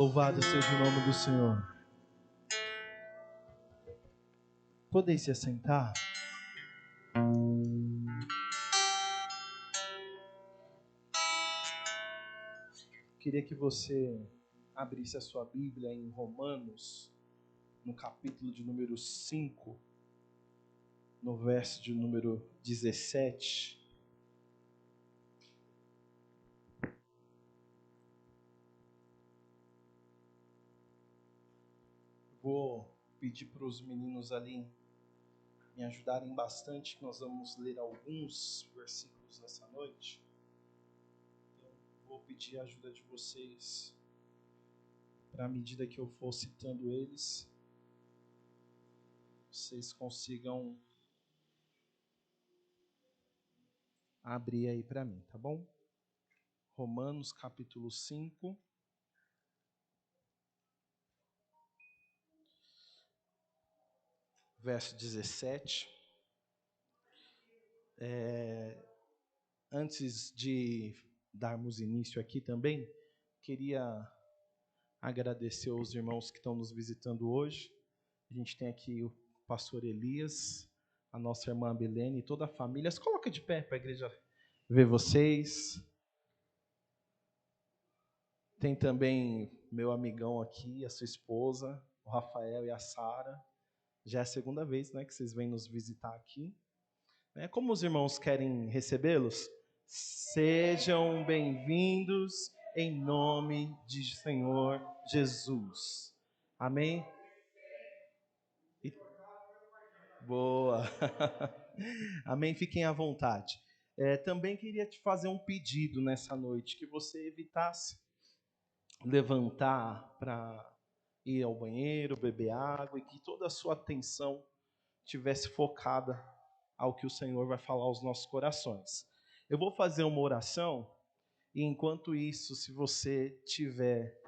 Louvado seja o nome do Senhor. Podem se assentar? Queria que você abrisse a sua Bíblia em Romanos, no capítulo de número 5, no verso de número 17. Vou pedir para os meninos ali me ajudarem bastante, que nós vamos ler alguns versículos nessa noite. Então, vou pedir a ajuda de vocês para, à medida que eu for citando eles, vocês consigam abrir aí para mim, tá bom? Romanos capítulo 5. Verso 17. Antes de darmos início aqui também, queria agradecer aos irmãos que estão nos visitando hoje. A gente tem aqui o pastor Elias, a nossa irmã Belene e toda a família. Se coloca de pé para a igreja ver vocês. Tem também meu amigão aqui, a sua esposa, o Rafael e a Sara. Já é a segunda vez, né, que vocês vêm nos visitar aqui. Como os irmãos querem recebê-los? Sejam bem-vindos em nome de Senhor Jesus. Amém? Boa! Amém? Fiquem à vontade. Também queria te fazer um pedido nessa noite, que você evitasse levantar para ir ao banheiro, beber água, e que toda a sua atenção estivesse focada ao que o Senhor vai falar aos nossos corações. Eu vou fazer uma oração, e enquanto isso, se você tiver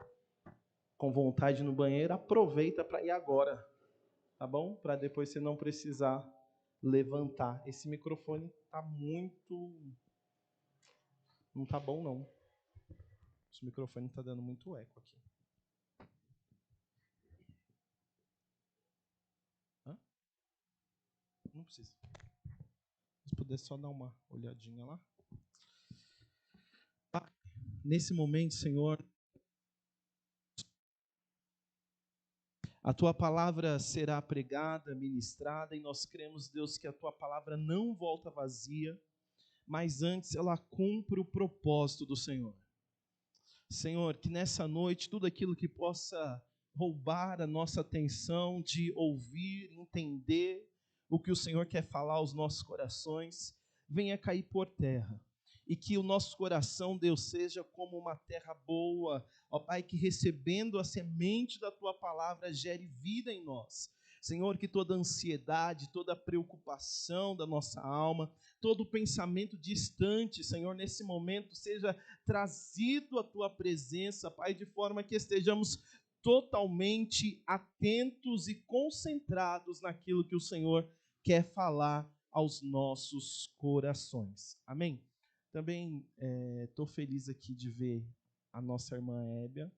com vontade no banheiro, aproveita para ir agora, tá bom? Para depois você não precisar levantar. Esse microfone tá muito... não tá bom, não. Esse microfone tá dando muito eco aqui. Hã? Não precisa. Se puder só dar uma olhadinha lá. Nesse momento, Senhor, a Tua palavra será pregada, ministrada, e nós cremos, Deus, que a Tua palavra não volta vazia, mas antes ela cumpre o propósito do Senhor. Senhor, que nessa noite tudo aquilo que possa roubar a nossa atenção de ouvir, entender o que o Senhor quer falar aos nossos corações, venha cair por terra. E que o nosso coração, Deus, seja como uma terra boa, ó Pai, que recebendo a semente da Tua palavra gere vida em nós. Senhor, que toda ansiedade, toda preocupação da nossa alma, todo pensamento distante, Senhor, nesse momento seja trazido à Tua presença, Pai, de forma que estejamos totalmente atentos e concentrados naquilo que o Senhor quer falar aos nossos corações. Amém? Também estou feliz aqui de ver a nossa irmã Hébia,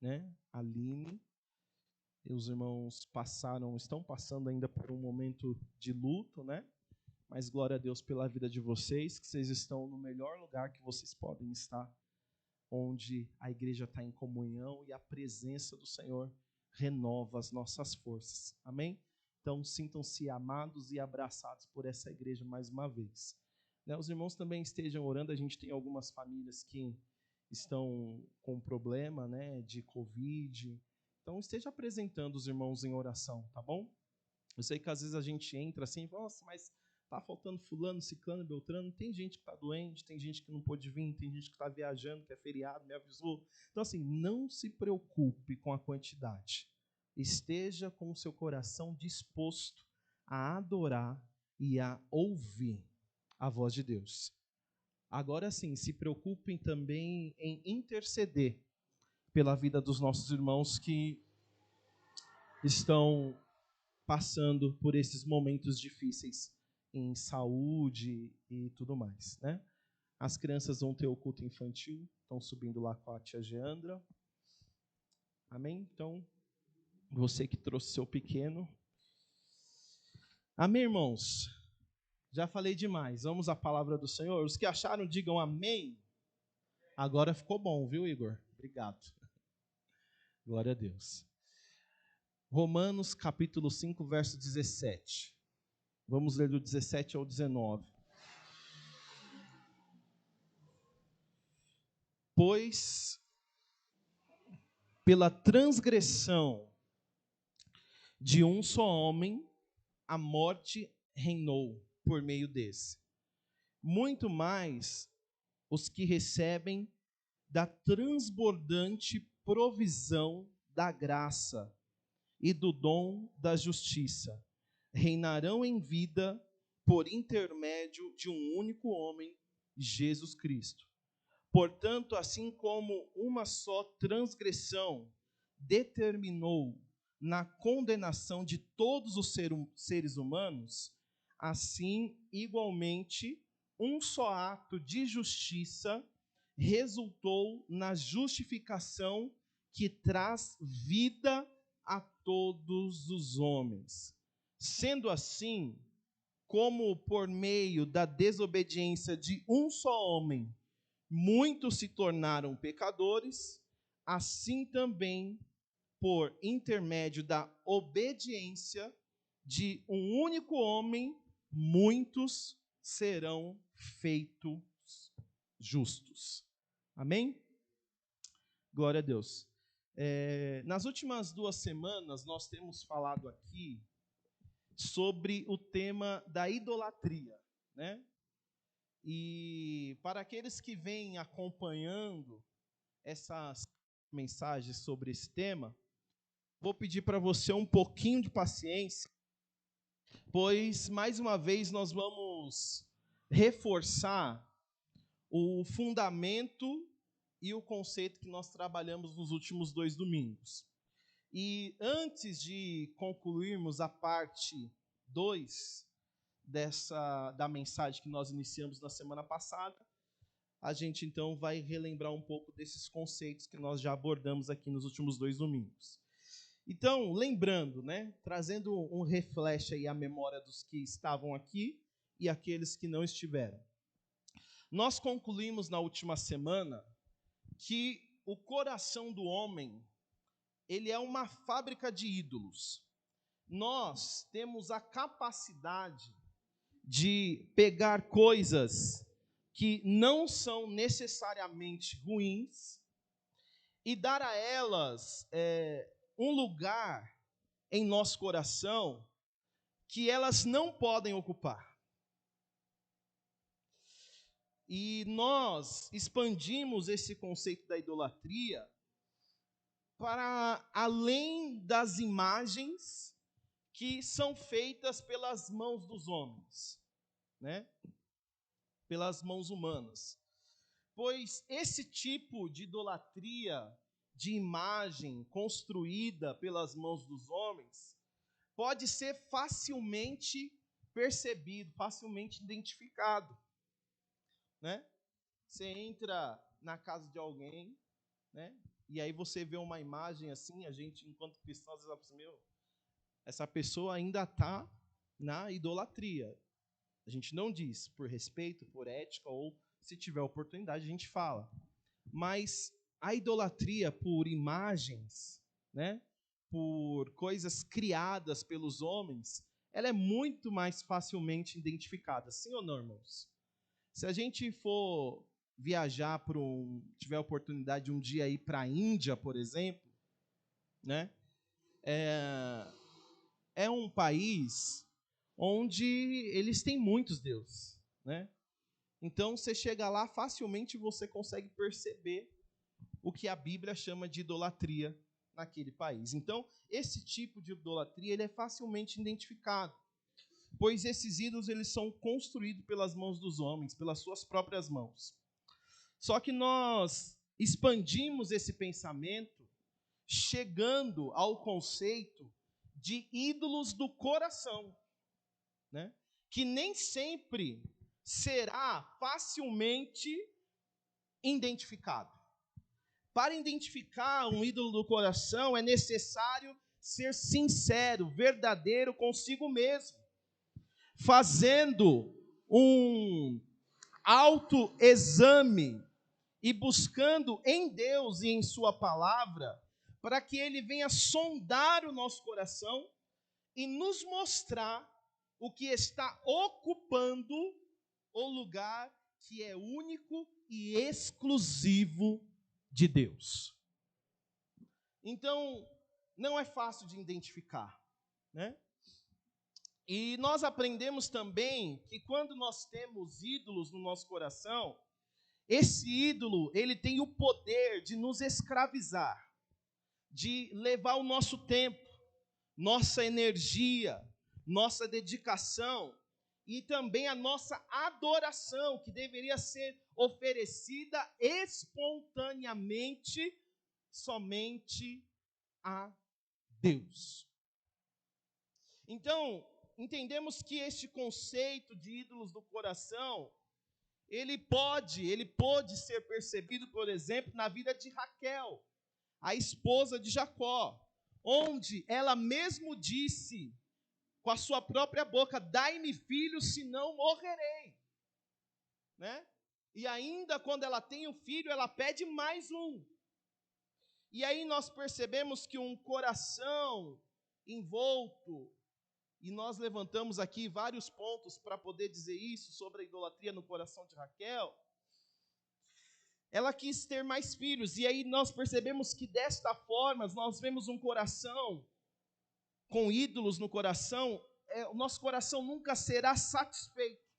né? Aline. E os irmãos estão passando ainda por um momento de luto, né? Mas glória a Deus pela vida de vocês, que vocês estão no melhor lugar que vocês podem estar, onde a igreja está em comunhão e a presença do Senhor renova as nossas forças. Amém? Então, sintam-se amados e abraçados por essa igreja mais uma vez. Os irmãos também estejam orando. A gente tem algumas famílias que estão com problema, né, de Covid. Então, esteja apresentando os irmãos em oração, tá bom? Eu sei que às vezes a gente entra assim, nossa, mas tá faltando fulano, ciclano, beltrano. Tem gente que está doente, tem gente que não pôde vir, tem gente que está viajando, que é feriado, me avisou. Então, assim, não se preocupe com a quantidade. Esteja com o seu coração disposto a adorar e a ouvir a voz de Deus. Agora sim, se preocupem também em interceder pela vida dos nossos irmãos que estão passando por esses momentos difíceis em saúde e tudo mais, né? As crianças vão ter o culto infantil, estão subindo lá com a tia Geandra. Amém? Então, você que trouxe seu pequeno. Amém, irmãos? Já falei demais. Vamos à palavra do Senhor. Os que acharam, digam amém. Agora ficou bom, viu, Igor? Obrigado. Glória a Deus. Romanos, capítulo 5, verso 17. Vamos ler do 17 ao 19. Pois, pela transgressão de um só homem, a morte reinou por meio desse. Muito mais os que recebem da transbordante provisão da graça e do dom da justiça reinarão em vida por intermédio de um único homem, Jesus Cristo. Portanto, assim como uma só transgressão determinou na condenação de todos os seres humanos, assim, igualmente, um só ato de justiça resultou na justificação que traz vida a todos os homens. Sendo assim, como por meio da desobediência de um só homem, muitos se tornaram pecadores, assim também, por intermédio da obediência de um único homem, muitos serão feitos justos. Amém? Glória a Deus. Nas últimas 2 semanas, nós temos falado aqui sobre o tema da idolatria, né? E para aqueles que vêm acompanhando essas mensagens sobre esse tema, vou pedir para você um pouquinho de paciência, pois, mais uma vez, nós vamos reforçar o fundamento e o conceito que nós trabalhamos nos últimos 2 domingos. E antes de concluirmos a parte 2 da mensagem que nós iniciamos na semana passada, a gente então vai relembrar um pouco desses conceitos que nós já abordamos aqui nos últimos 2 domingos. Então, lembrando, né, trazendo um refresh aí à memória dos que estavam aqui e aqueles que não estiveram. Nós concluímos na última semana que o coração do homem, ele é uma fábrica de ídolos. Nós temos a capacidade de pegar coisas que não são necessariamente ruins e dar a elas um lugar em nosso coração que elas não podem ocupar. E nós expandimos esse conceito da idolatria para além das imagens que são feitas pelas mãos dos homens, né? Pelas mãos humanas. Pois esse tipo de idolatria, de imagem construída pelas mãos dos homens, pode ser facilmente percebido, facilmente identificado, né? Você entra na casa de alguém, né? E aí você vê uma imagem assim, a gente, enquanto cristão, às vezes fala assim, meu, essa pessoa ainda está na idolatria. A gente não diz por respeito, por ética, ou se tiver oportunidade a gente fala. Mas a idolatria por imagens, né, por coisas criadas pelos homens, ela é muito mais facilmente identificada. Sim ou não, irmãos? Se a gente for viajar tiver a oportunidade de um dia ir para a Índia, por exemplo, né, é um país onde eles têm muitos deuses, né? Então, você chega lá, facilmente você consegue perceber o que a Bíblia chama de idolatria naquele país. Então, esse tipo de idolatria ele é facilmente identificado, pois esses ídolos eles são construídos pelas mãos dos homens, pelas suas próprias mãos. Só que nós expandimos esse pensamento, chegando ao conceito de ídolos do coração, né? Que nem sempre será facilmente identificado. Para identificar um ídolo do coração, é necessário ser sincero, verdadeiro consigo mesmo, fazendo um autoexame e buscando em Deus e em sua palavra, para que ele venha sondar o nosso coração e nos mostrar o que está ocupando o lugar que é único e exclusivo de Deus. Então, não é fácil de identificar, né? E nós aprendemos também que quando nós temos ídolos no nosso coração, esse ídolo, ele tem o poder de nos escravizar, de levar o nosso tempo, nossa energia, nossa dedicação e também a nossa adoração, que deveria ser oferecida espontaneamente somente a Deus. Então, entendemos que este conceito de ídolos do coração, ele pode ser percebido, por exemplo, na vida de Raquel, a esposa de Jacó, onde ela mesmo disse com a sua própria boca: dai-me filhos, senão morrerei, né? E ainda quando ela tem um filho, ela pede mais um. E aí nós percebemos que um coração envolto, e nós levantamos aqui vários pontos para poder dizer isso sobre a idolatria no coração de Raquel. Ela quis ter mais filhos, e aí nós percebemos que desta forma, nós vemos um coração com ídolos no coração, o nosso coração nunca será satisfeito.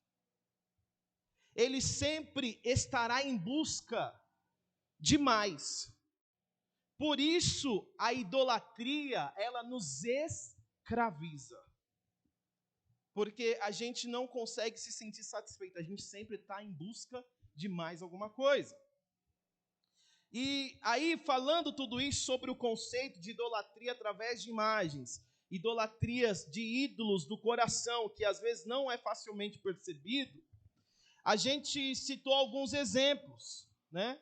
Ele sempre estará em busca de mais. Por isso, a idolatria, ela nos escraviza. Porque a gente não consegue se sentir satisfeito, a gente sempre está em busca de mais alguma coisa. E aí, falando tudo isso sobre o conceito de idolatria através de imagens, idolatrias de ídolos do coração, que às vezes não é facilmente percebido, a gente citou alguns exemplos, né?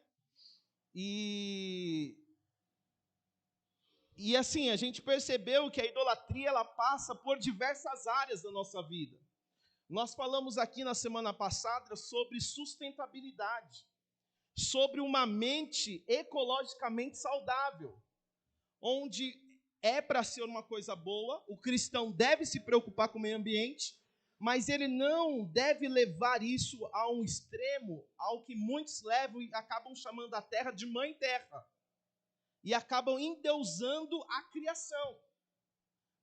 E assim, a gente percebeu que a idolatria, ela passa por diversas áreas da nossa vida. Nós falamos aqui na semana passada sobre sustentabilidade, sobre uma mente ecologicamente saudável, onde é para ser uma coisa boa, o cristão deve se preocupar com o meio ambiente, mas ele não deve levar isso a um extremo, ao que muitos levam e acabam chamando a terra de mãe terra, e acabam endeusando a criação.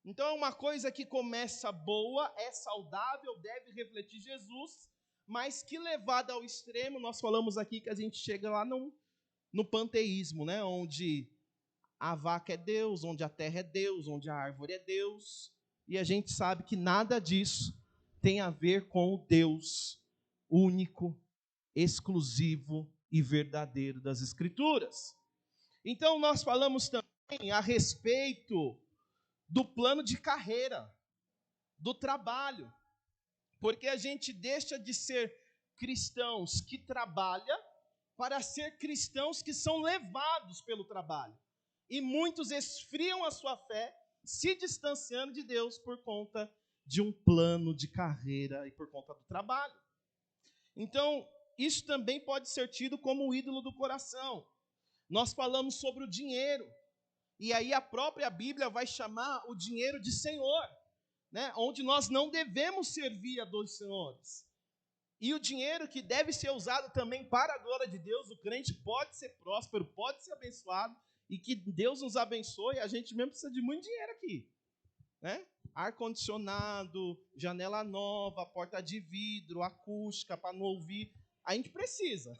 Então é uma coisa que começa boa, é saudável, deve refletir Jesus, mas que levada ao extremo, nós falamos aqui que a gente chega lá no panteísmo, né? Onde a vaca é Deus, onde a terra é Deus, onde a árvore é Deus, e a gente sabe que nada disso tem a ver com o Deus único, exclusivo e verdadeiro das Escrituras. Então nós falamos também a respeito do plano de carreira, do trabalho, porque a gente deixa de ser cristãos que trabalham para ser cristãos que são levados pelo trabalho. E muitos esfriam a sua fé, se distanciando de Deus por conta de um plano de carreira e por conta do trabalho. Então, isso também pode ser tido como o ídolo do coração. Nós falamos sobre o dinheiro, e aí a própria Bíblia vai chamar o dinheiro de Senhor, né? Onde nós não devemos servir a dois senhores. E o dinheiro que deve ser usado também para a glória de Deus, o crente pode ser próspero, pode ser abençoado, e que Deus nos abençoe. A gente mesmo precisa de muito dinheiro aqui, né? Ar-condicionado, janela nova, porta de vidro, acústica para não ouvir, a gente precisa.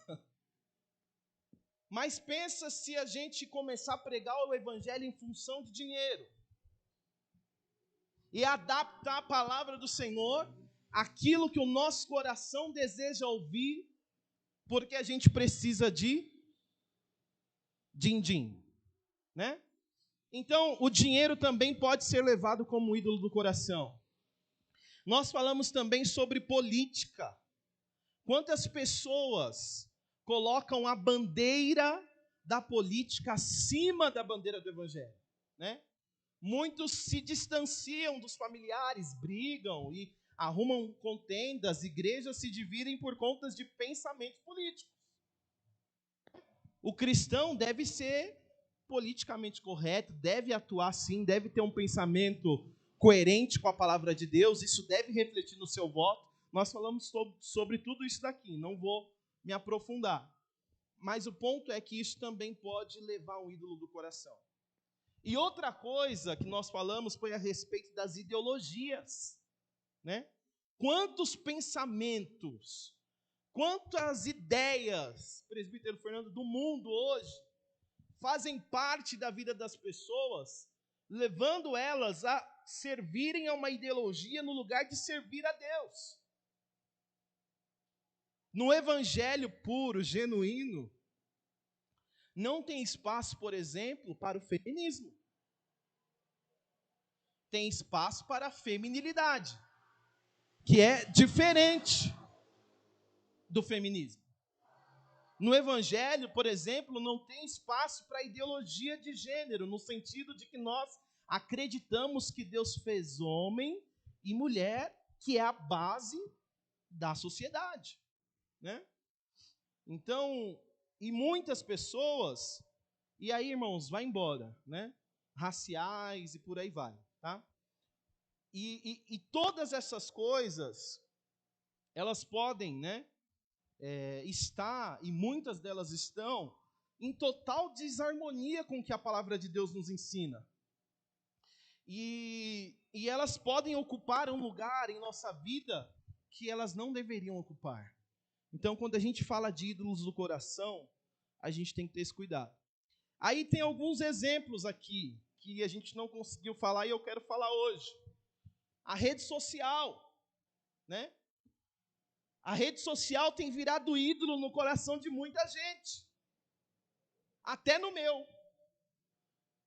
Mas pensa se a gente começar a pregar o evangelho em função de dinheiro e adaptar a palavra do Senhor àquilo que o nosso coração deseja ouvir, porque a gente precisa de din-din, né? Então, o dinheiro também pode ser levado como ídolo do coração. Nós falamos também sobre política. Quantas pessoas colocam a bandeira da política acima da bandeira do evangelho, né? Muitos se distanciam dos familiares, brigam e arrumam contendas, igrejas se dividem por conta de pensamentos políticos. O cristão deve ser politicamente correto, deve atuar sim, deve ter um pensamento coerente com a palavra de Deus, isso deve refletir no seu voto. Nós falamos sobre tudo isso daqui, não vou me aprofundar. Mas o ponto é que isso também pode levar um ídolo do coração. E outra coisa que nós falamos foi a respeito das ideologias, né? Quantos pensamentos, quantas ideias, presbítero Fernando, do mundo hoje fazem parte da vida das pessoas, levando elas a servirem a uma ideologia no lugar de servir a Deus. No evangelho puro, genuíno, não tem espaço, por exemplo, para o feminismo. Tem espaço para a feminilidade, que é diferente do feminismo. No evangelho, por exemplo, não tem espaço para a ideologia de gênero, no sentido de que nós acreditamos que Deus fez homem e mulher, que é a base da sociedade, né? Então, e muitas pessoas, e aí, irmãos, vai embora, né? Raciais e por aí vai, tá? E todas essas coisas, elas podem, né, estar, e muitas delas estão, em total desarmonia com o que a palavra de Deus nos ensina. E elas podem ocupar um lugar em nossa vida que elas não deveriam ocupar. Então, quando a gente fala de ídolos do coração, a gente tem que ter esse cuidado. Aí tem alguns exemplos aqui que a gente não conseguiu falar e eu quero falar hoje. A rede social, né? A rede social tem virado ídolo no coração de muita gente. Até no meu.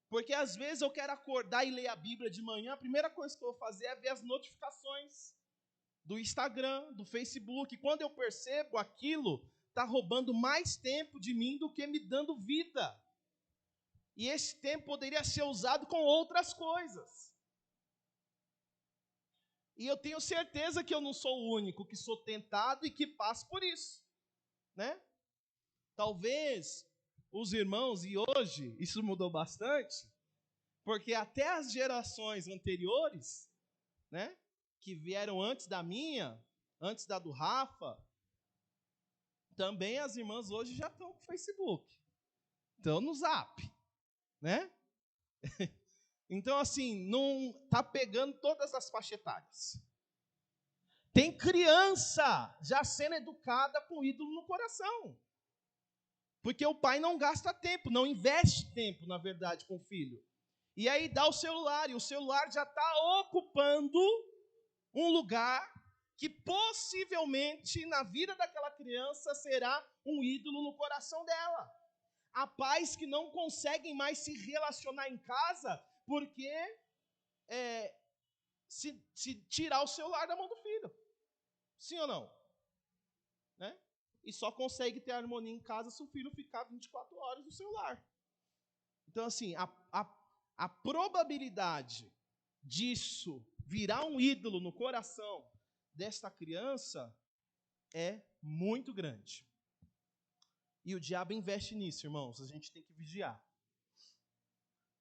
Porque às vezes eu quero acordar e ler a Bíblia de manhã, a primeira coisa que eu vou fazer é ver as notificações do Instagram, do Facebook. Quando eu percebo, aquilo está roubando mais tempo de mim do que me dando vida. E esse tempo poderia ser usado com outras coisas. E eu tenho certeza que eu não sou o único que sou tentado e que passo por isso, né? Talvez os irmãos, e hoje isso mudou bastante, porque até as gerações anteriores, né, que vieram antes da minha, antes da do Rafa, também as irmãs hoje já estão com o Facebook, estão no Zap, né? Então, assim, não está pegando todas as faixas etárias. Tem criança já sendo educada com ídolo no coração. Porque o pai não gasta tempo, não investe tempo, na verdade, com o filho. E aí dá o celular, e o celular já está ocupando um lugar que possivelmente na vida daquela criança será um ídolo no coração dela. Há pais que não conseguem mais se relacionar em casa porque se tirar o celular da mão do filho. Sim ou não? Né? E só consegue ter harmonia em casa se o filho ficar 24 horas no celular. Então, assim, a probabilidade disso virar um ídolo no coração desta criança é muito grande. E o diabo investe nisso, irmãos. A gente tem que vigiar.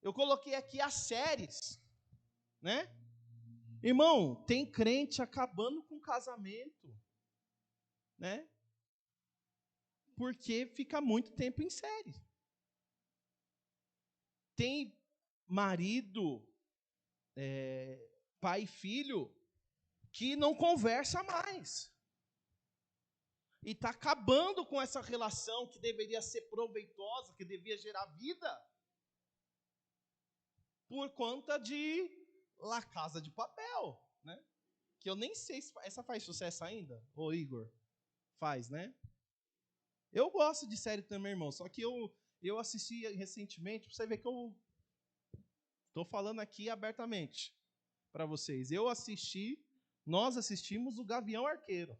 Eu coloquei aqui as séries, né? Irmão, tem crente acabando com o casamento, né? Porque fica muito tempo em série. Tem marido, pai e filho, que não conversa mais. E está acabando com essa relação que deveria ser proveitosa, que devia gerar vida, por conta de La Casa de Papel, né? Que eu nem sei se essa faz sucesso ainda, ô Igor. Faz, né? Eu gosto de série também, irmão, só que eu assisti recentemente, pra você ver que eu estou falando aqui abertamente para vocês. Nós assistimos o Gavião Arqueiro,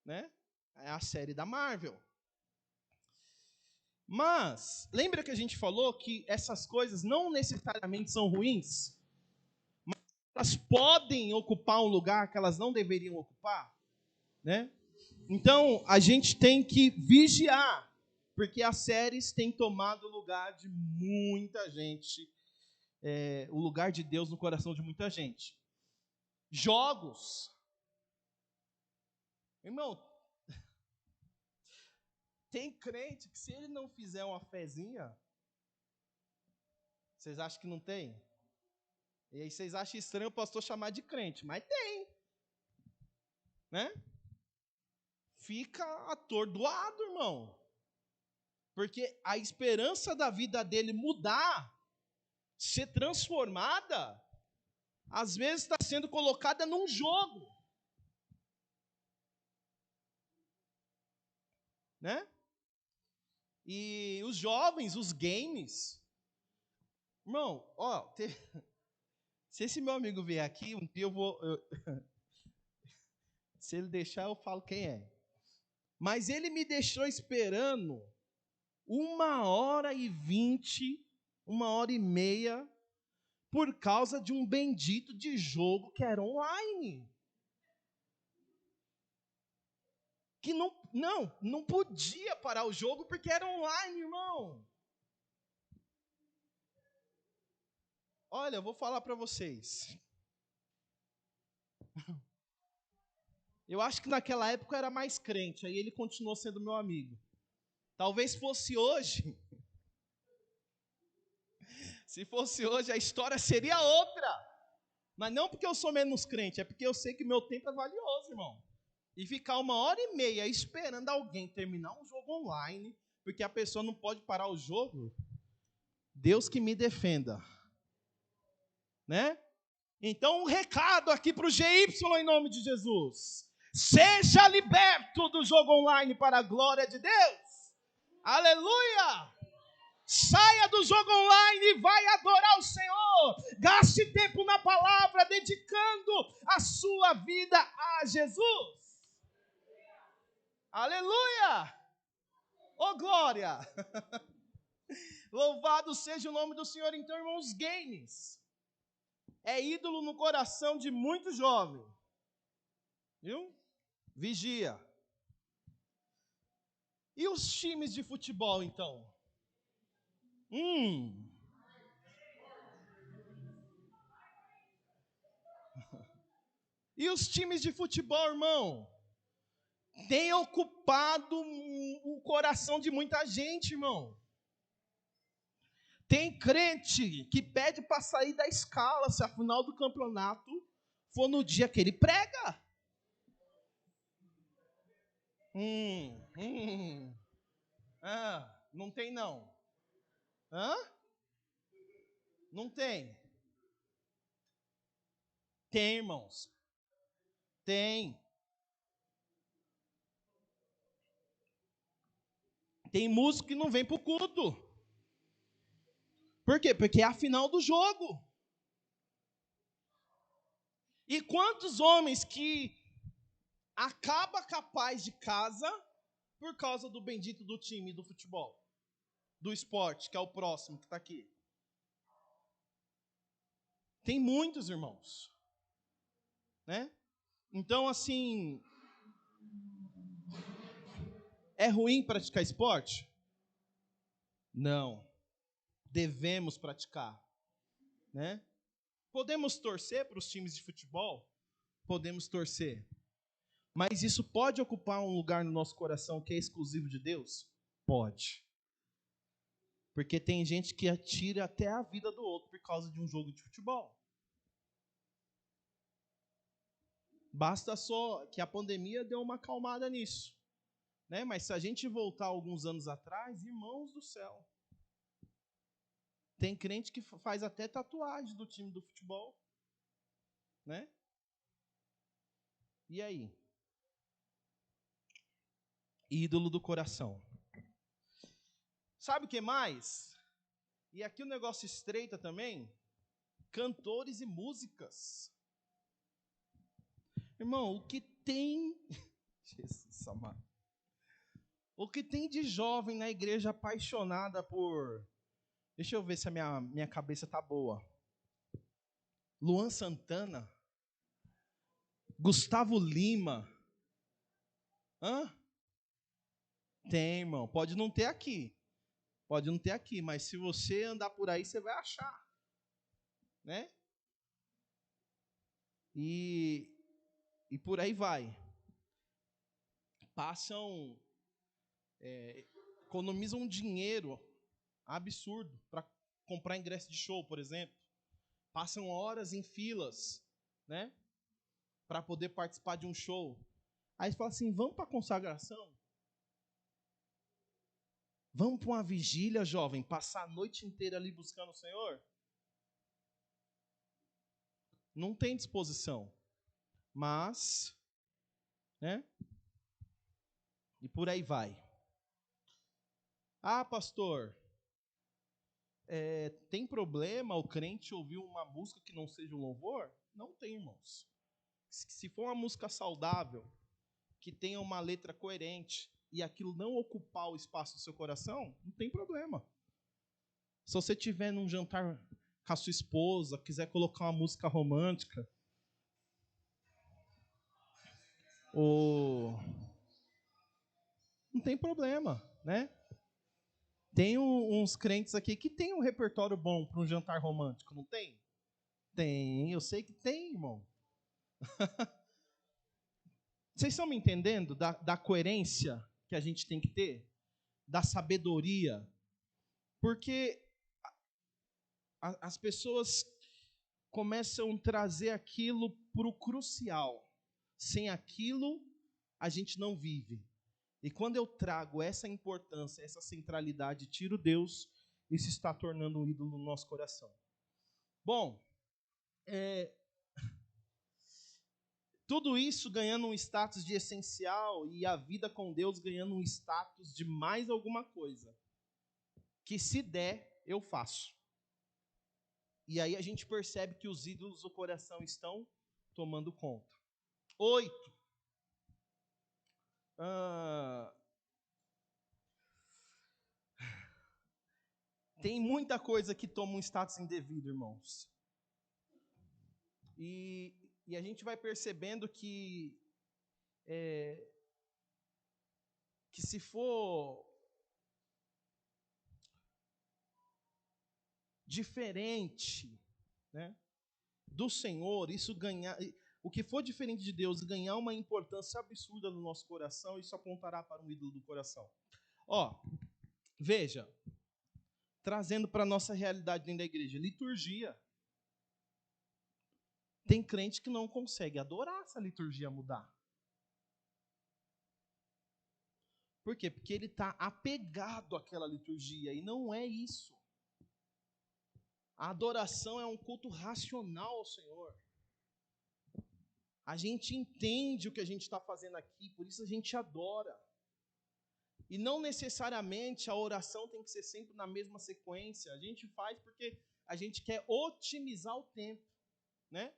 né? É a série da Marvel. Mas, lembra que a gente falou que essas coisas não necessariamente são ruins? Mas elas podem ocupar um lugar que elas não deveriam ocupar, né? Então, a gente tem que vigiar, porque as séries têm tomado o lugar de muita gente, o lugar de Deus no coração de muita gente. Jogos. Irmão, tem crente que se ele não fizer uma fezinha, vocês acham que não tem? E aí vocês acham estranho o pastor chamar de crente, mas tem, né? Fica atordoado, irmão. Porque a esperança da vida dele mudar, ser transformada, às vezes está sendo colocada num jogo, né? E os jovens, os games, irmão, ó, se esse meu amigo vier aqui, um dia se ele deixar, eu falo quem é. Mas ele me deixou esperando 1h20, 1h30, por causa de um bendito de jogo que era online. Que não podia parar o jogo porque era online, irmão. Olha, eu vou falar para vocês. Eu acho que naquela época eu era mais crente, aí ele continuou sendo meu amigo. Talvez fosse hoje. Se fosse hoje, a história seria outra. Mas não porque eu sou menos crente, é porque eu sei que meu tempo é valioso, irmão. E ficar 1h30 esperando alguém terminar um jogo online, porque a pessoa não pode parar o jogo, Deus que me defenda. Né? Então, um recado aqui para o GY em nome de Jesus. Seja liberto do jogo online para a glória de Deus. Aleluia! Saia do jogo online e vai adorar o Senhor. Gaste tempo na palavra, dedicando a sua vida a Jesus. Aleluia! Oh, glória! Louvado seja o nome do Senhor. Então, irmãos, games é ídolo no coração de muito jovem. Viu? Vigia. E os times de futebol, então? E os times de futebol, irmão? Tem ocupado o coração de muita gente, irmão. Tem crente que pede para sair da escala se a final do campeonato for no dia que ele prega. Não tem não. Hã? Não tem. Tem, irmãos. Tem. Tem músico que não vem pro culto. Por quê? Porque é a final do jogo. E quantos homens que acaba capaz de casa por causa do bendito do time do futebol, do esporte, que é o próximo que está aqui. Tem muitos, irmãos. Né? Então, assim, é ruim praticar esporte? Não. Devemos praticar. Né? Podemos torcer para os times de futebol? Podemos torcer. Mas isso pode ocupar um lugar no nosso coração que é exclusivo de Deus? Pode. Porque tem gente que atira até a vida do outro por causa de um jogo de futebol. Basta só que a pandemia deu uma acalmada nisso. Né? Mas se a gente voltar alguns anos atrás, irmãos do céu, tem crente que faz até tatuagem do time do futebol. Né? E aí? Ídolo do coração. Sabe o que mais? E aqui o negócio estreita também. Cantores e músicas. Irmão, o que tem... Jesus amado. O que tem de jovem na igreja apaixonada por... Deixa eu ver se a minha cabeça tá boa. Luan Santana, Gustavo Lima. Hã? Tem, irmão. Pode não ter aqui. Pode não ter aqui, mas se você andar por aí, você vai achar. Né? E por aí vai. Passam, economizam um dinheiro absurdo para comprar ingresso de show, por exemplo. Passam horas em filas, né? Para poder participar de um show. Aí você fala assim, vamos para a consagração? Vamos para uma vigília, jovem, passar a noite inteira ali buscando o Senhor? Não tem disposição. Mas, né? E por aí vai. Ah, pastor, tem problema o crente ouvir uma música que não seja um louvor? Não tem, irmãos. Se for uma música saudável, que tenha uma letra coerente, e aquilo não ocupar o espaço do seu coração, não tem problema. Se você estiver num jantar com a sua esposa, quiser colocar uma música romântica, não tem problema, né? Tem uns crentes aqui que tem um repertório bom para um jantar romântico, não tem? Tem, eu sei que tem, irmão. Vocês estão me entendendo da coerência que a gente tem que ter? Da sabedoria? Porque as pessoas começam a trazer aquilo para o crucial. Sem aquilo, a gente não vive. E quando eu trago essa importância, essa centralidade, tiro Deus, isso está tornando um ídolo no nosso coração. Bom, tudo isso ganhando um status de essencial e a vida com Deus ganhando um status de mais alguma coisa. Que se der, eu faço. E aí a gente percebe que os ídolos do coração estão tomando conta. 8. Tem muita coisa que toma um status indevido, irmãos. E a gente vai percebendo que se for diferente, né, do Senhor, isso ganhar, o que for diferente de Deus ganhar uma importância absurda no nosso coração, isso apontará para um ídolo do coração. Ó, veja, trazendo para a nossa realidade dentro da igreja, liturgia. Tem crente que não consegue adorar se a liturgia mudar. Por quê? Porque ele está apegado àquela liturgia, e não é isso. A adoração é um culto racional ao Senhor. A gente entende o que a gente está fazendo aqui, por isso a gente adora. E não necessariamente a oração tem que ser sempre na mesma sequência. A gente faz porque a gente quer otimizar o tempo, né?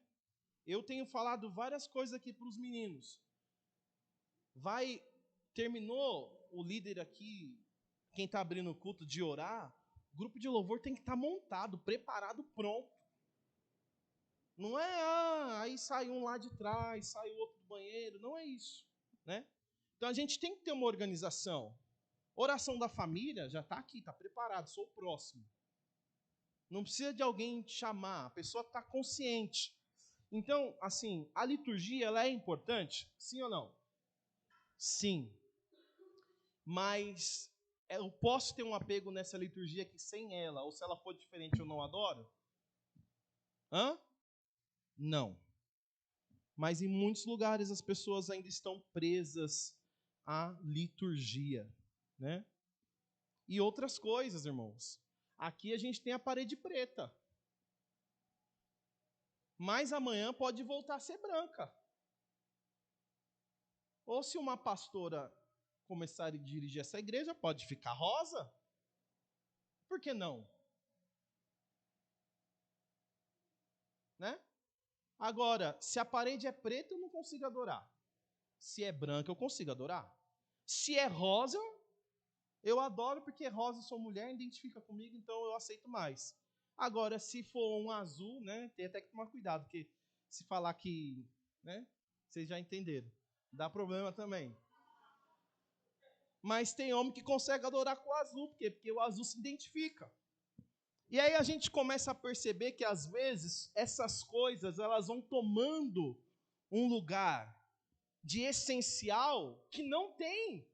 Eu tenho falado várias coisas aqui para os meninos. Terminou o líder aqui, quem está abrindo o culto, de orar, o grupo de louvor tem que estar montado, preparado, pronto. Não é, aí sai um lá de trás, sai o outro do banheiro, não é isso, né? Então a gente tem que ter uma organização. Oração da família já está aqui, está preparado, sou o próximo. Não precisa de alguém te chamar, a pessoa está consciente. Então, assim, a liturgia, ela é importante? Sim ou não? Sim. Mas eu posso ter um apego nessa liturgia que sem ela, ou se ela for diferente, eu não adoro? Não. Mas em muitos lugares as pessoas ainda estão presas à liturgia, né? E outras coisas, irmãos. Aqui a gente tem a parede preta. Mas amanhã pode voltar a ser branca. Ou se uma pastora começar a dirigir essa igreja, pode ficar rosa. Por que não? Né? Agora, se a parede é preta, eu não consigo adorar. Se é branca, eu consigo adorar. Se é rosa, Eu adoro porque rosa eu sou mulher, identifica comigo, então eu aceito mais. Agora, se for um azul, né, tem até que tomar cuidado, porque se falar que, né, vocês já entenderam, dá problema também. Mas tem homem que consegue adorar com o azul, por quê? Porque o azul se identifica. E aí a gente começa a perceber que às vezes essas coisas elas vão tomando um lugar de essencial que não tem.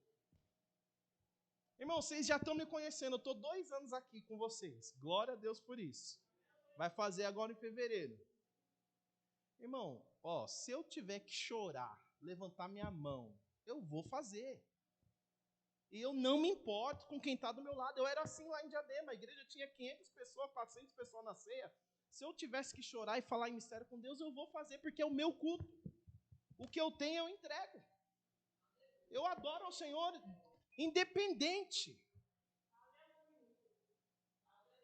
Irmão, vocês já estão me conhecendo, eu estou 2 anos aqui com vocês. Glória a Deus por isso. Vai fazer agora em fevereiro. Irmão, ó, se eu tiver que chorar, levantar minha mão, eu vou fazer. E eu não me importo com quem está do meu lado. Eu era assim lá em Diadema, a igreja tinha 500 pessoas, 400 pessoas na ceia. Se eu tivesse que chorar e falar em mistério com Deus, eu vou fazer, porque é o meu culto. O que eu tenho, eu entrego. Eu adoro ao Senhor independente.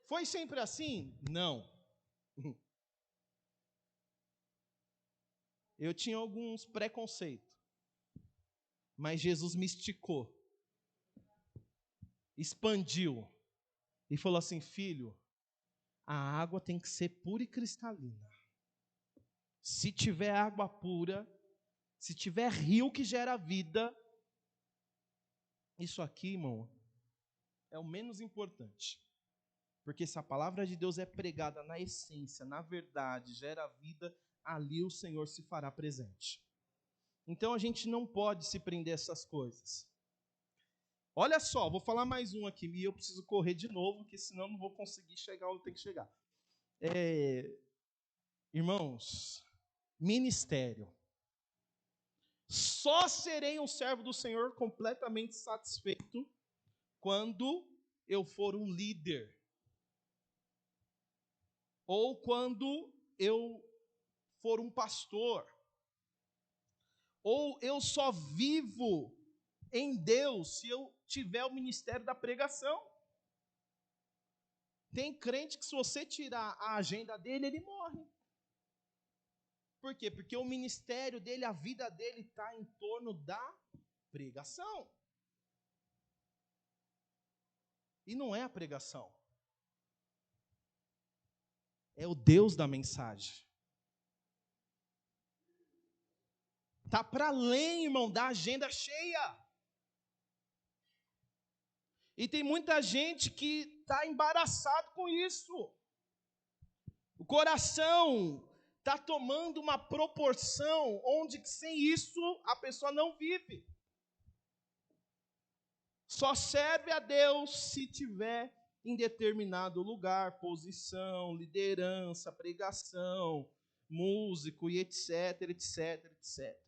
Foi sempre assim? Não. Eu tinha alguns preconceitos, mas Jesus me esticou, expandiu e falou assim: filho, a água tem que ser pura e cristalina. Se tiver água pura, se tiver rio que gera vida, isso aqui, irmão, é o menos importante. Porque se a palavra de Deus é pregada na essência, na verdade, gera vida, ali o Senhor se fará presente. Então a gente não pode se prender a essas coisas. Olha só, vou falar mais um aqui, e eu preciso correr de novo, porque senão não vou conseguir chegar onde tem que chegar. Irmãos, ministério. Só serei um servo do Senhor completamente satisfeito quando eu for um líder. Ou quando eu for um pastor. Ou eu só vivo em Deus se eu tiver o ministério da pregação. Tem crente que se você tirar a agenda dele, ele morre. Por quê? Porque o ministério dele, a vida dele está em torno da pregação. E não é a pregação. É o Deus da mensagem. Está para além, irmão, da agenda cheia. E tem muita gente que está embaraçado com isso. O coração está tomando uma proporção onde sem isso a pessoa não vive. Só serve a Deus se tiver em determinado lugar, posição, liderança, pregação, músico e etc, etc, etc.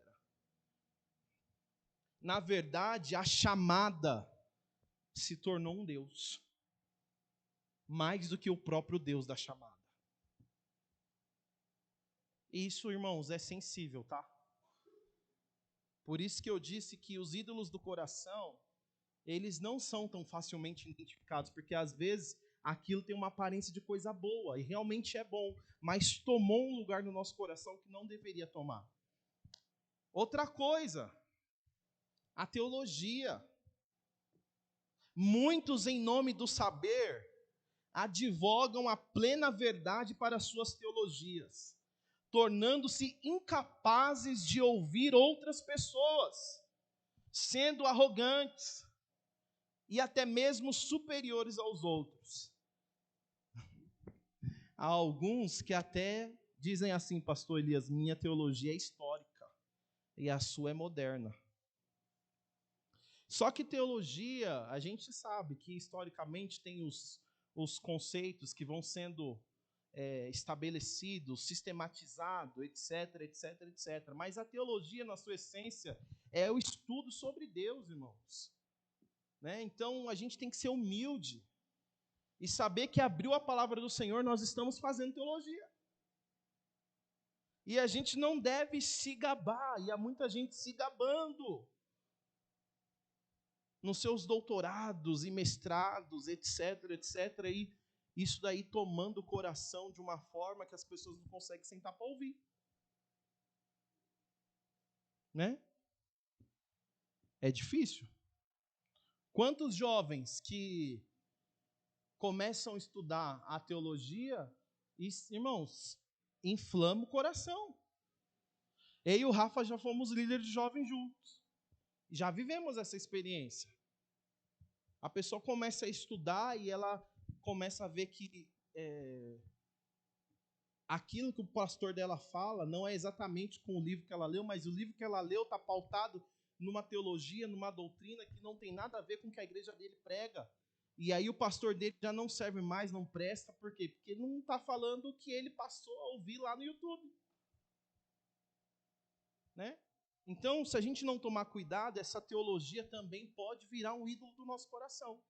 Na verdade, a chamada se tornou um Deus, mais do que o próprio Deus da chamada. Isso, irmãos, é sensível, tá? Por isso que eu disse que os ídolos do coração, eles não são tão facilmente identificados, porque às vezes aquilo tem uma aparência de coisa boa, e realmente é bom, mas tomou um lugar no nosso coração que não deveria tomar. Outra coisa, a teologia. Muitos, em nome do saber, advogam a plena verdade para suas teologias, tornando-se incapazes de ouvir outras pessoas, sendo arrogantes e até mesmo superiores aos outros. Há alguns que até dizem assim, pastor Elias, minha teologia é histórica e a sua é moderna. Só que teologia, a gente sabe que historicamente tem os conceitos que vão sendo estabelecidos, sistematizados, etc, etc, etc. Mas a teologia, na sua essência, é o estudo sobre Deus, irmãos. Né? Então, a gente tem que ser humilde e saber que abriu a palavra do Senhor, nós estamos fazendo teologia. E a gente não deve se gabar, e há muita gente se gabando nos seus doutorados e mestrados, etc, etc, e isso daí tomando o coração de uma forma que as pessoas não conseguem sentar para ouvir. Né? É difícil. Quantos jovens que começam a estudar a teologia e, irmãos, inflama o coração. Eu e o Rafa já fomos líderes de jovens juntos. Já vivemos essa experiência. A pessoa começa a estudar e ela começa a ver que aquilo que o pastor dela fala não é exatamente com o livro que ela leu, mas o livro que ela leu está pautado numa teologia, numa doutrina que não tem nada a ver com o que a igreja dele prega. E aí o pastor dele já não serve mais, não presta. Por quê? Porque ele não está falando o que ele passou a ouvir lá no YouTube. Né? Então, se a gente não tomar cuidado, essa teologia também pode virar um ídolo do nosso coração.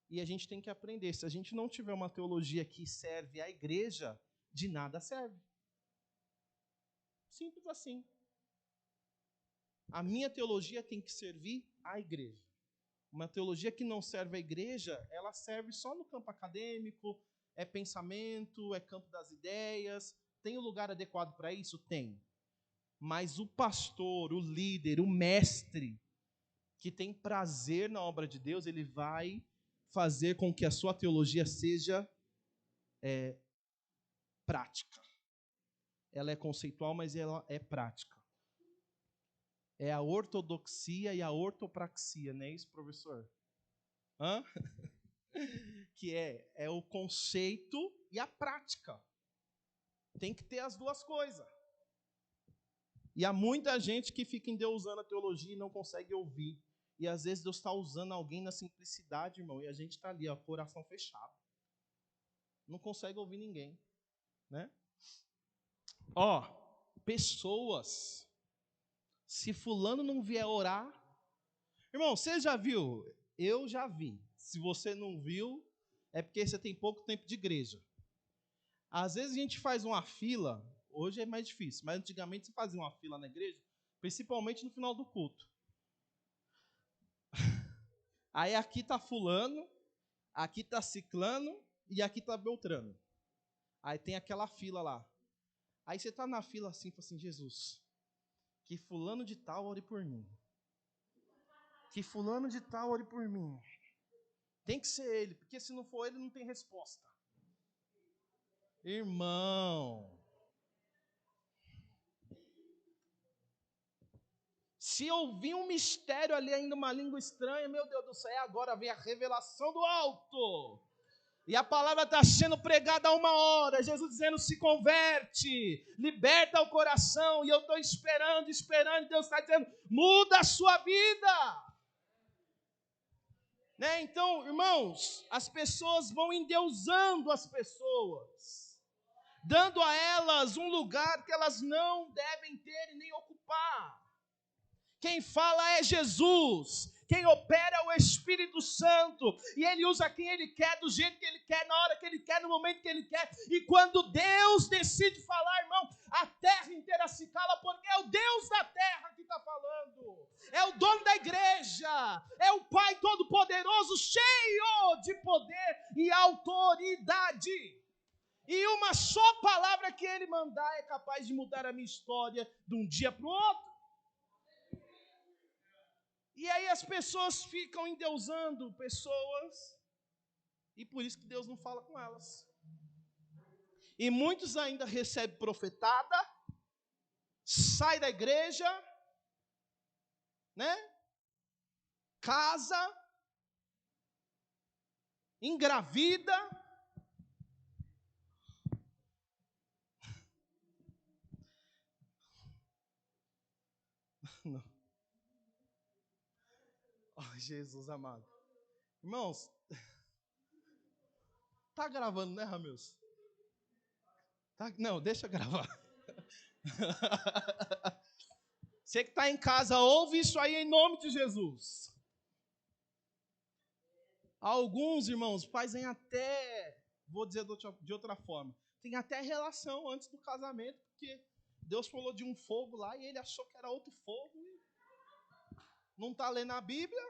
E a gente tem que aprender. Se a gente não tiver uma teologia que serve à igreja, de nada serve. Simples assim. A minha teologia tem que servir à igreja. Uma teologia que não serve à igreja, ela serve só no campo acadêmico, é pensamento, é campo das ideias. Tem um lugar adequado para isso? Tem. Mas o pastor, o líder, o mestre, que tem prazer na obra de Deus, ele vai fazer com que a sua teologia seja prática. Ela é conceitual, mas ela é prática. É a ortodoxia e a ortopraxia, não é isso, professor? Hã? Que é o conceito e a prática. Tem que ter as duas coisas. E há muita gente que fica endeusando a teologia e não consegue ouvir. E às vezes Deus está usando alguém na simplicidade, irmão, e a gente está ali, ó, coração fechado. Não consegue ouvir ninguém. Né? Ó, pessoas. Se fulano não vier orar... Irmão, você já viu? Eu já vi. Se você não viu, é porque você tem pouco tempo de igreja. Às vezes a gente faz uma fila, hoje é mais difícil, mas antigamente você fazia uma fila na igreja, principalmente no final do culto. Aí aqui está fulano, aqui está ciclano e aqui está beltrano. Aí tem aquela fila lá. Aí você está na fila assim, fala assim, Jesus, que fulano de tal ore por mim. Que fulano de tal ore por mim. Tem que ser ele, porque se não for ele, não tem resposta. Irmão, se ouvir um mistério ali ainda, uma língua estranha, meu Deus do céu, agora vem a revelação do alto. E a palavra está sendo pregada há 1 hora, Jesus dizendo, se converte, liberta o coração, e eu estou esperando, e Deus está dizendo, muda a sua vida. Né? Então, irmãos, as pessoas vão endeusando as pessoas, dando a elas um lugar que elas não devem ter e nem ocupar. Quem fala é Jesus, quem opera é o Espírito Santo, e Ele usa quem Ele quer, do jeito que Ele quer, na hora que Ele quer, no momento que Ele quer, e quando Deus decide falar, irmão, a terra inteira se cala, porque é o Deus da terra que está falando, é o dono da igreja, é o Pai Todo-Poderoso, cheio de poder e autoridade, e uma só palavra que Ele mandar é capaz de mudar a minha história de um dia para o outro. E aí as pessoas ficam endeusando pessoas, e por isso que Deus não fala com elas. E muitos ainda recebem profetada, sai da igreja, né? Casa, engravida. Não. Oh, Jesus amado. Irmãos, tá gravando, né, Ramils? Tá? Não, deixa eu gravar. Você que está em casa, ouve isso aí em nome de Jesus. Alguns, irmãos, fazem até, vou dizer de outra forma, tem até relação antes do casamento, porque Deus falou de um fogo lá e ele achou que era outro fogo. E não está lendo a Bíblia,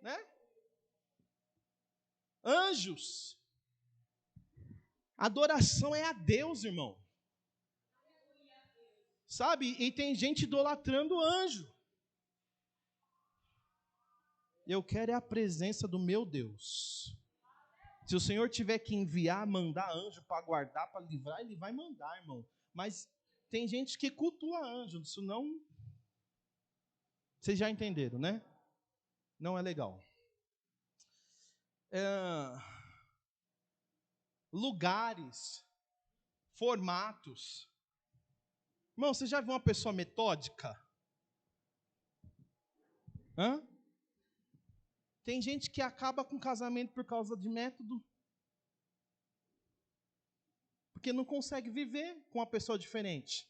né? Anjos. Adoração é a Deus, irmão. Sabe? E tem gente idolatrando anjo. Eu quero é a presença do meu Deus. Se o Senhor tiver que enviar, mandar anjo para guardar, para livrar, Ele vai mandar, irmão. Mas tem gente que cultua anjo, isso não... Vocês já entenderam, né? Não é legal. Lugares, formatos. Irmão, você já viu uma pessoa metódica? Tem gente que acaba com casamento por causa de método. Porque não consegue viver com uma pessoa diferente.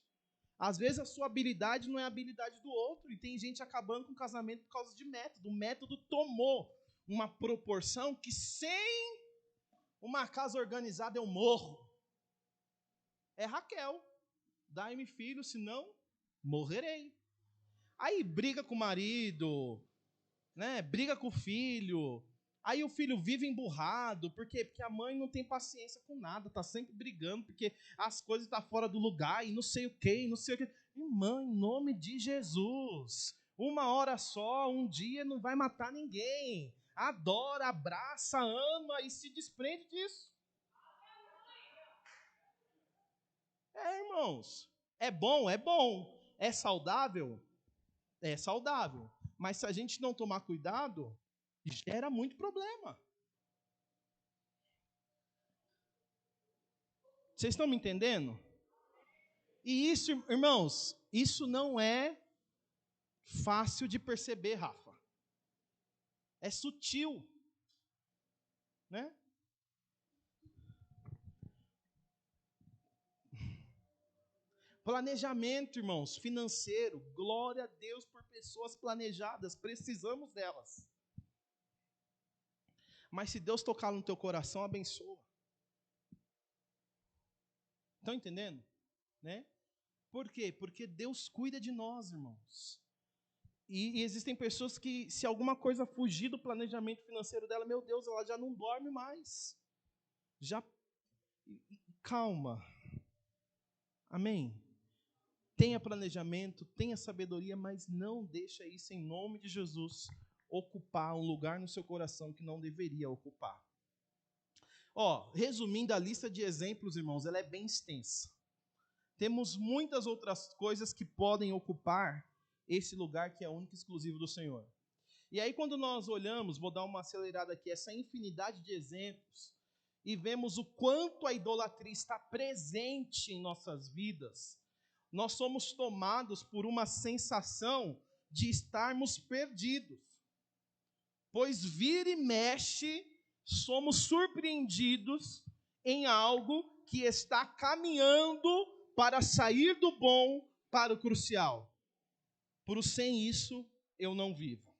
Às vezes a sua habilidade não é a habilidade do outro. E tem gente acabando com o casamento por causa de método. O método tomou uma proporção que sem uma casa organizada eu morro. É Raquel. Dai-me filho, senão morrerei. Aí briga com o marido, né? Briga com o filho. Aí o filho vive emburrado. Por quê? Porque a mãe não tem paciência com nada. Está sempre brigando, porque as coisas estão fora do lugar e não sei o quê, não sei o quê. Irmã, em nome de Jesus, uma hora só, um dia não vai matar ninguém. Adora, abraça, ama e se desprende disso. Irmãos, é bom, é bom. É saudável? É saudável. Mas se a gente não tomar cuidado, gera muito problema. Vocês estão me entendendo? E isso, irmãos, isso não é fácil de perceber, Rafa. É sutil, né? Planejamento, irmãos, financeiro. Glória a Deus por pessoas planejadas. Precisamos delas. Mas se Deus tocar no teu coração, abençoa. Estão entendendo? Né? Por quê? Porque Deus cuida de nós, irmãos. E existem pessoas que, se alguma coisa fugir do planejamento financeiro dela, meu Deus, ela já não dorme mais. Calma. Amém? Tenha planejamento, tenha sabedoria, mas não deixa isso, em nome de Jesus, ocupar um lugar no seu coração que não deveria ocupar. Resumindo a lista de exemplos, irmãos, ela é bem extensa. Temos muitas outras coisas que podem ocupar esse lugar que é único e exclusivo do Senhor. E aí, quando nós olhamos, vou dar uma acelerada aqui, essa infinidade de exemplos, e vemos o quanto a idolatria está presente em nossas vidas, nós somos tomados por uma sensação de estarmos perdidos. Pois vira e mexe, somos surpreendidos em algo que está caminhando para sair do bom para o crucial. Por sem isso, eu não vivo.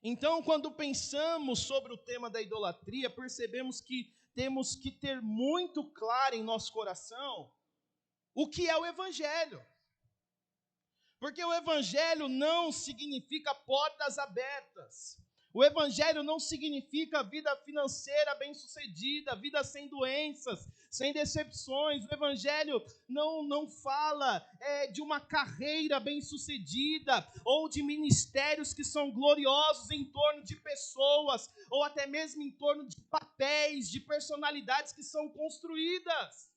Então, quando pensamos sobre o tema da idolatria, percebemos que temos que ter muito claro em nosso coração o que é o Evangelho. Porque o Evangelho não significa portas abertas. O Evangelho não significa vida financeira bem-sucedida, vida sem doenças, sem decepções. O Evangelho não fala de uma carreira bem-sucedida ou de ministérios que são gloriosos em torno de pessoas ou até mesmo em torno de papéis, de personalidades que são construídas.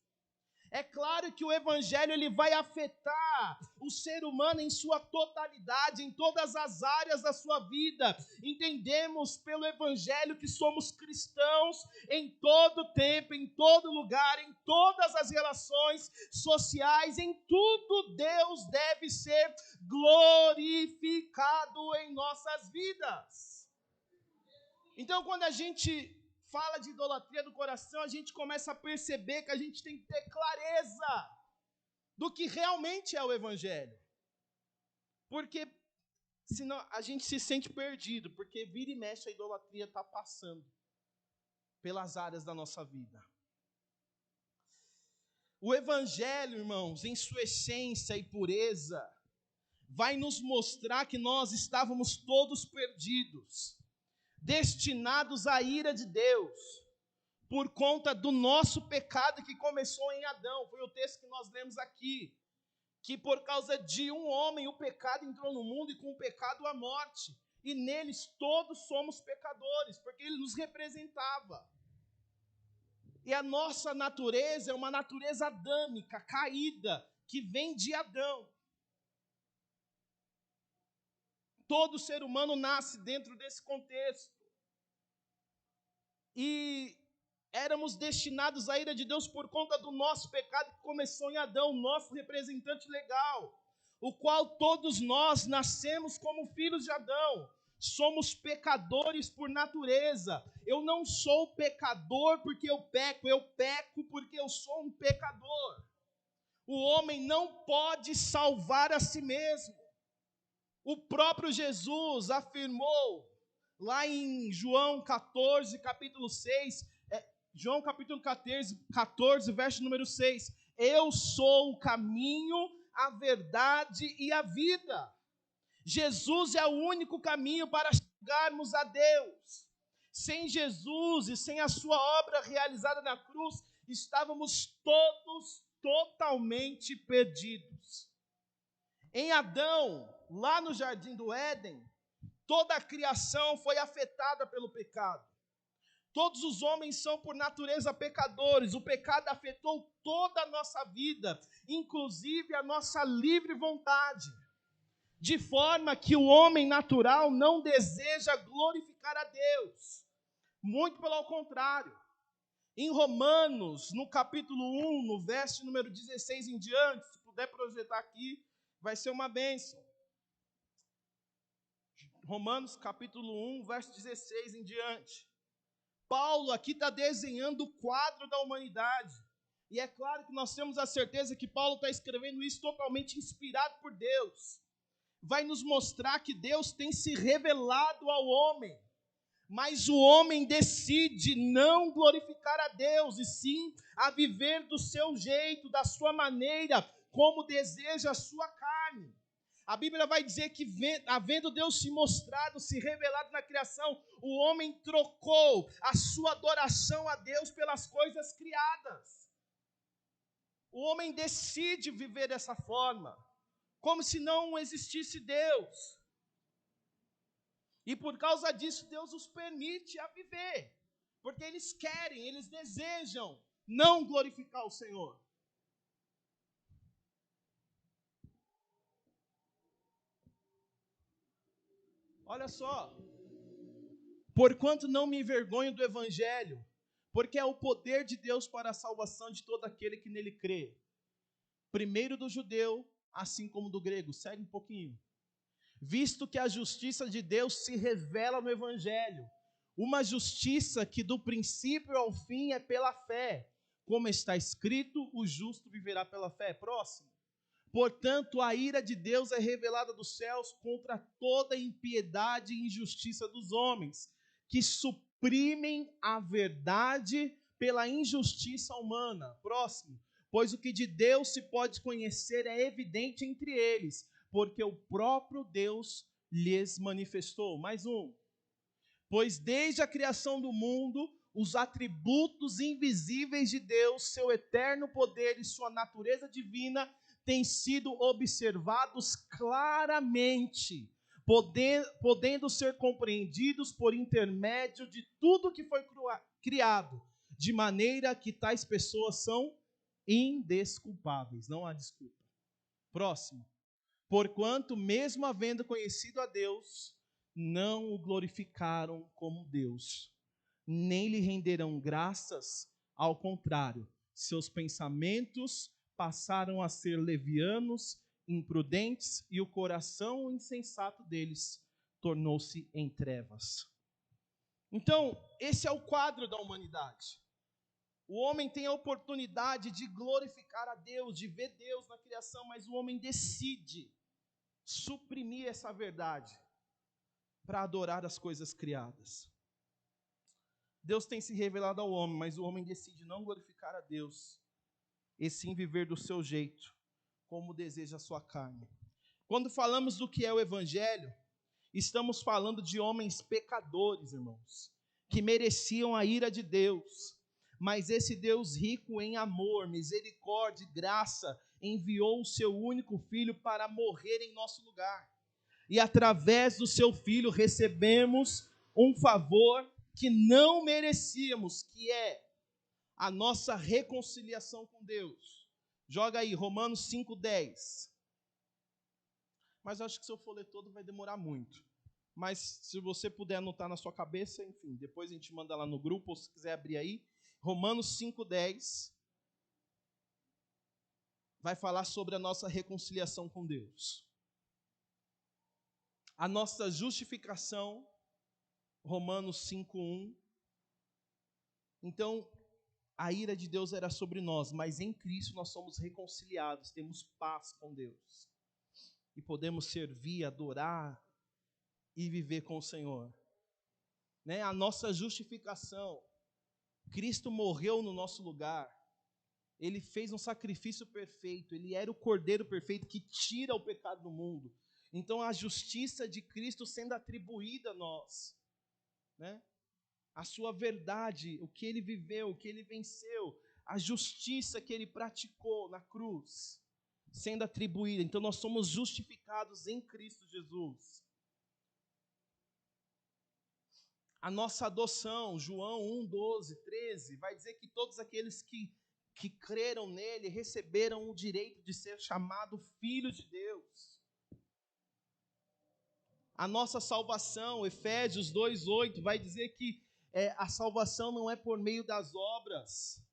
É claro que o Evangelho ele vai afetar o ser humano em sua totalidade, em todas as áreas da sua vida. Entendemos pelo Evangelho que somos cristãos em todo tempo, em todo lugar, em todas as relações sociais, em tudo Deus deve ser glorificado em nossas vidas. Então, quando a gente fala de idolatria do coração, a gente começa a perceber que a gente tem que ter clareza do que realmente é o Evangelho. Porque senão a gente se sente perdido, porque vira e mexe a idolatria está passando pelas áreas da nossa vida. O Evangelho, irmãos, em sua essência e pureza, vai nos mostrar que nós estávamos todos perdidos, destinados à ira de Deus, por conta do nosso pecado que começou em Adão. Foi o texto que nós lemos aqui, que por causa de um homem o pecado entrou no mundo e com o pecado a morte. e neles todos somos pecadores, porque ele nos representava. E a nossa natureza é uma natureza adâmica, caída, que vem de Adão. Todo ser humano nasce dentro desse contexto. E éramos destinados à ira de Deus por conta do nosso pecado que começou em Adão, nosso representante legal, o qual todos nós nascemos como filhos de Adão. Somos pecadores por natureza. Eu não sou pecador porque eu peco porque eu sou um pecador. O homem não pode salvar a si mesmo. O próprio Jesus afirmou, lá em João 14, capítulo 6, João capítulo 14, verso número 6, eu sou o caminho, a verdade e a vida. Jesus é o único caminho para chegarmos a Deus. Sem Jesus e sem a sua obra realizada na cruz, estávamos todos totalmente perdidos. Em Adão, lá no jardim do Éden, toda a criação foi afetada pelo pecado. Todos os homens são por natureza pecadores. O pecado afetou toda a nossa vida, inclusive a nossa livre vontade. De forma que o homem natural não deseja glorificar a Deus. Muito pelo contrário. Em Romanos, no capítulo 1, no verso número 16 em diante, se puder projetar aqui, vai ser uma bênção. Romanos capítulo 1, verso 16 em diante. Paulo aqui está desenhando o quadro da humanidade. E é claro que nós temos a certeza que Paulo está escrevendo isso totalmente inspirado por Deus. Vai nos mostrar que Deus tem se revelado ao homem. Mas o homem decide não glorificar a Deus, e sim a viver do seu jeito, da sua maneira, como deseja a sua carne. A Bíblia vai dizer que, havendo Deus se mostrado, se revelado na criação, o homem trocou a sua adoração a Deus pelas coisas criadas. O homem decide viver dessa forma, como se não existisse Deus. E por causa disso, Deus os permite a viver, porque eles querem, eles desejam não glorificar o Senhor. Olha só, porquanto não me envergonho do Evangelho, porque é o poder de Deus para a salvação de todo aquele que nele crê. Primeiro do judeu, assim como do grego. Segue um pouquinho. Visto que a justiça de Deus se revela no Evangelho, uma justiça que do princípio ao fim é pela fé, como está escrito, o justo viverá pela fé. Próximo. Portanto, a ira de Deus é revelada dos céus contra toda impiedade e injustiça dos homens, que suprimem a verdade pela injustiça humana. Próximo. Pois o que de Deus se pode conhecer é evidente entre eles, porque o próprio Deus lhes manifestou. Mais um. Pois desde a criação do mundo, os atributos invisíveis de Deus, seu eterno poder e sua natureza divina, têm sido observados claramente, podendo ser compreendidos por intermédio de tudo que foi criado, de maneira que tais pessoas são indesculpáveis. Não há desculpa. Próximo. Porquanto, mesmo havendo conhecido a Deus, não o glorificaram como Deus, nem lhe renderão graças, ao contrário, seus pensamentos passaram a ser levianos, imprudentes, e o coração insensato deles tornou-se em trevas. Então, esse é o quadro da humanidade. O homem tem a oportunidade de glorificar a Deus, de ver Deus na criação, mas o homem decide suprimir essa verdade para adorar as coisas criadas. Deus tem se revelado ao homem, mas o homem decide não glorificar a Deus, e sim viver do seu jeito, como deseja a sua carne. Quando falamos do que é o Evangelho, estamos falando de homens pecadores, irmãos, que mereciam a ira de Deus, mas esse Deus rico em amor, misericórdia e graça, enviou o seu único filho para morrer em nosso lugar. e através do seu Filho recebemos um favor que não merecíamos, que é a nossa reconciliação com Deus. Joga aí, Romanos 5:10. Mas acho que se eu for ler todo vai demorar muito. Mas se você puder anotar na sua cabeça, enfim, depois a gente manda lá no grupo, ou se quiser abrir aí. Romanos 5:10 vai falar sobre a nossa reconciliação com Deus. A nossa justificação, Romanos 5:1. Então, a ira de Deus era sobre nós, mas em Cristo nós somos reconciliados, temos paz com Deus. E podemos servir, adorar e viver com o Senhor. Né? A nossa justificação, Cristo morreu no nosso lugar. Ele fez um sacrifício perfeito, ele era o Cordeiro perfeito que tira o pecado do mundo. Então a justiça de Cristo sendo atribuída a nós, né? A sua verdade, o que ele viveu, o que ele venceu, a justiça que ele praticou na cruz, sendo atribuída. Então nós somos justificados em Cristo Jesus. A nossa adoção, João 1:12, 13, vai dizer que todos aqueles que creram nele receberam o direito de ser chamado filho de Deus. A nossa salvação, Efésios 2:8, vai dizer que a salvação não é por meio das obras,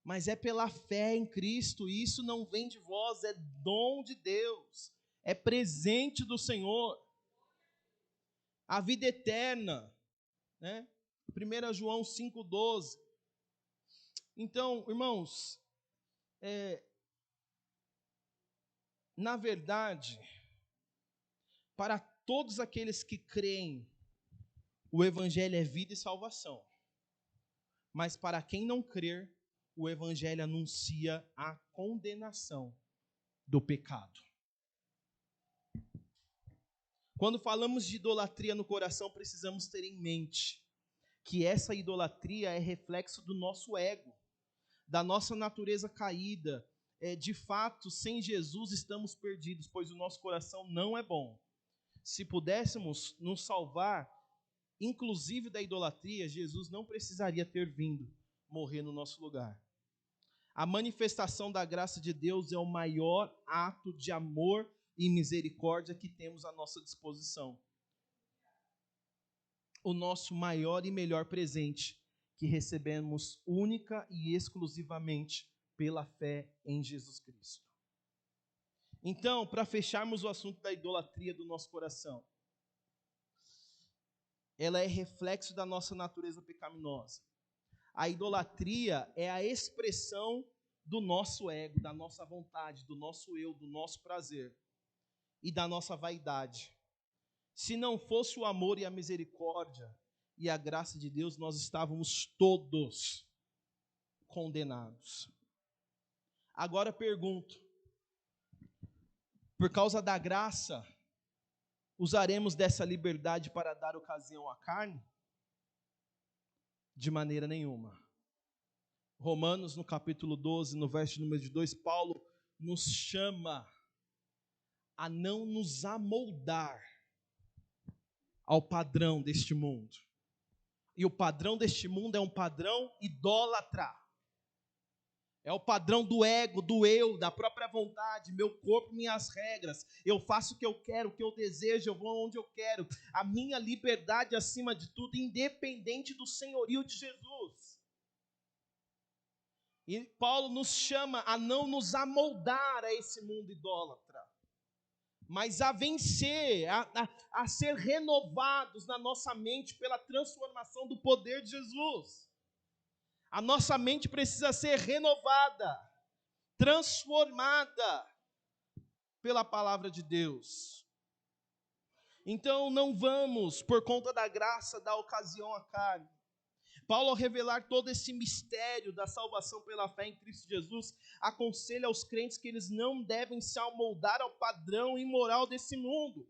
mas é pela fé em Cristo. E isso não vem de vós, é dom de Deus, é presente do Senhor. A vida eterna, né? 1 João 5:12. Então, irmãos, na verdade, para todos aqueles que creem, o Evangelho é vida e salvação. Mas para quem não crer, o Evangelho anuncia a condenação do pecado. Quando falamos de idolatria no coração, precisamos ter em mente que essa idolatria é reflexo do nosso ego, da nossa natureza caída. De fato, sem Jesus estamos perdidos, pois o nosso coração não é bom. Se pudéssemos nos salvar, inclusive da idolatria, Jesus não precisaria ter vindo morrer no nosso lugar. A manifestação da graça de Deus é o maior ato de amor e misericórdia que temos à nossa disposição. O nosso maior e melhor presente que recebemos única e exclusivamente pela fé em Jesus Cristo. Então, para fecharmos o assunto da idolatria do nosso coração, ela é reflexo da nossa natureza pecaminosa. A idolatria é a expressão do nosso ego, da nossa vontade, do nosso eu, do nosso prazer e da nossa vaidade. Se não fosse o amor e a misericórdia e a graça de Deus, nós estávamos todos condenados. Agora pergunto, por causa da graça, usaremos dessa liberdade para dar ocasião à carne? De maneira nenhuma. Romanos, no capítulo 12, no verso número 2, Paulo nos chama a não nos amoldar ao padrão deste mundo. E o padrão deste mundo é um padrão idólatra. É o padrão do ego, do eu, da própria vontade, meu corpo, minhas regras. Eu faço o que eu quero, o que eu desejo, eu vou onde eu quero. A minha liberdade acima de tudo, independente do senhorio de Jesus. E Paulo nos chama a não nos amoldar a esse mundo idólatra, mas a vencer, a ser renovados na nossa mente pela transformação do poder de Jesus. A nossa mente precisa ser renovada, transformada pela palavra de Deus. Então não vamos, por conta da graça, dar ocasião à carne. Paulo, ao revelar todo esse mistério da salvação pela fé em Cristo Jesus, aconselha aos crentes que eles não devem se amoldar ao padrão imoral desse mundo.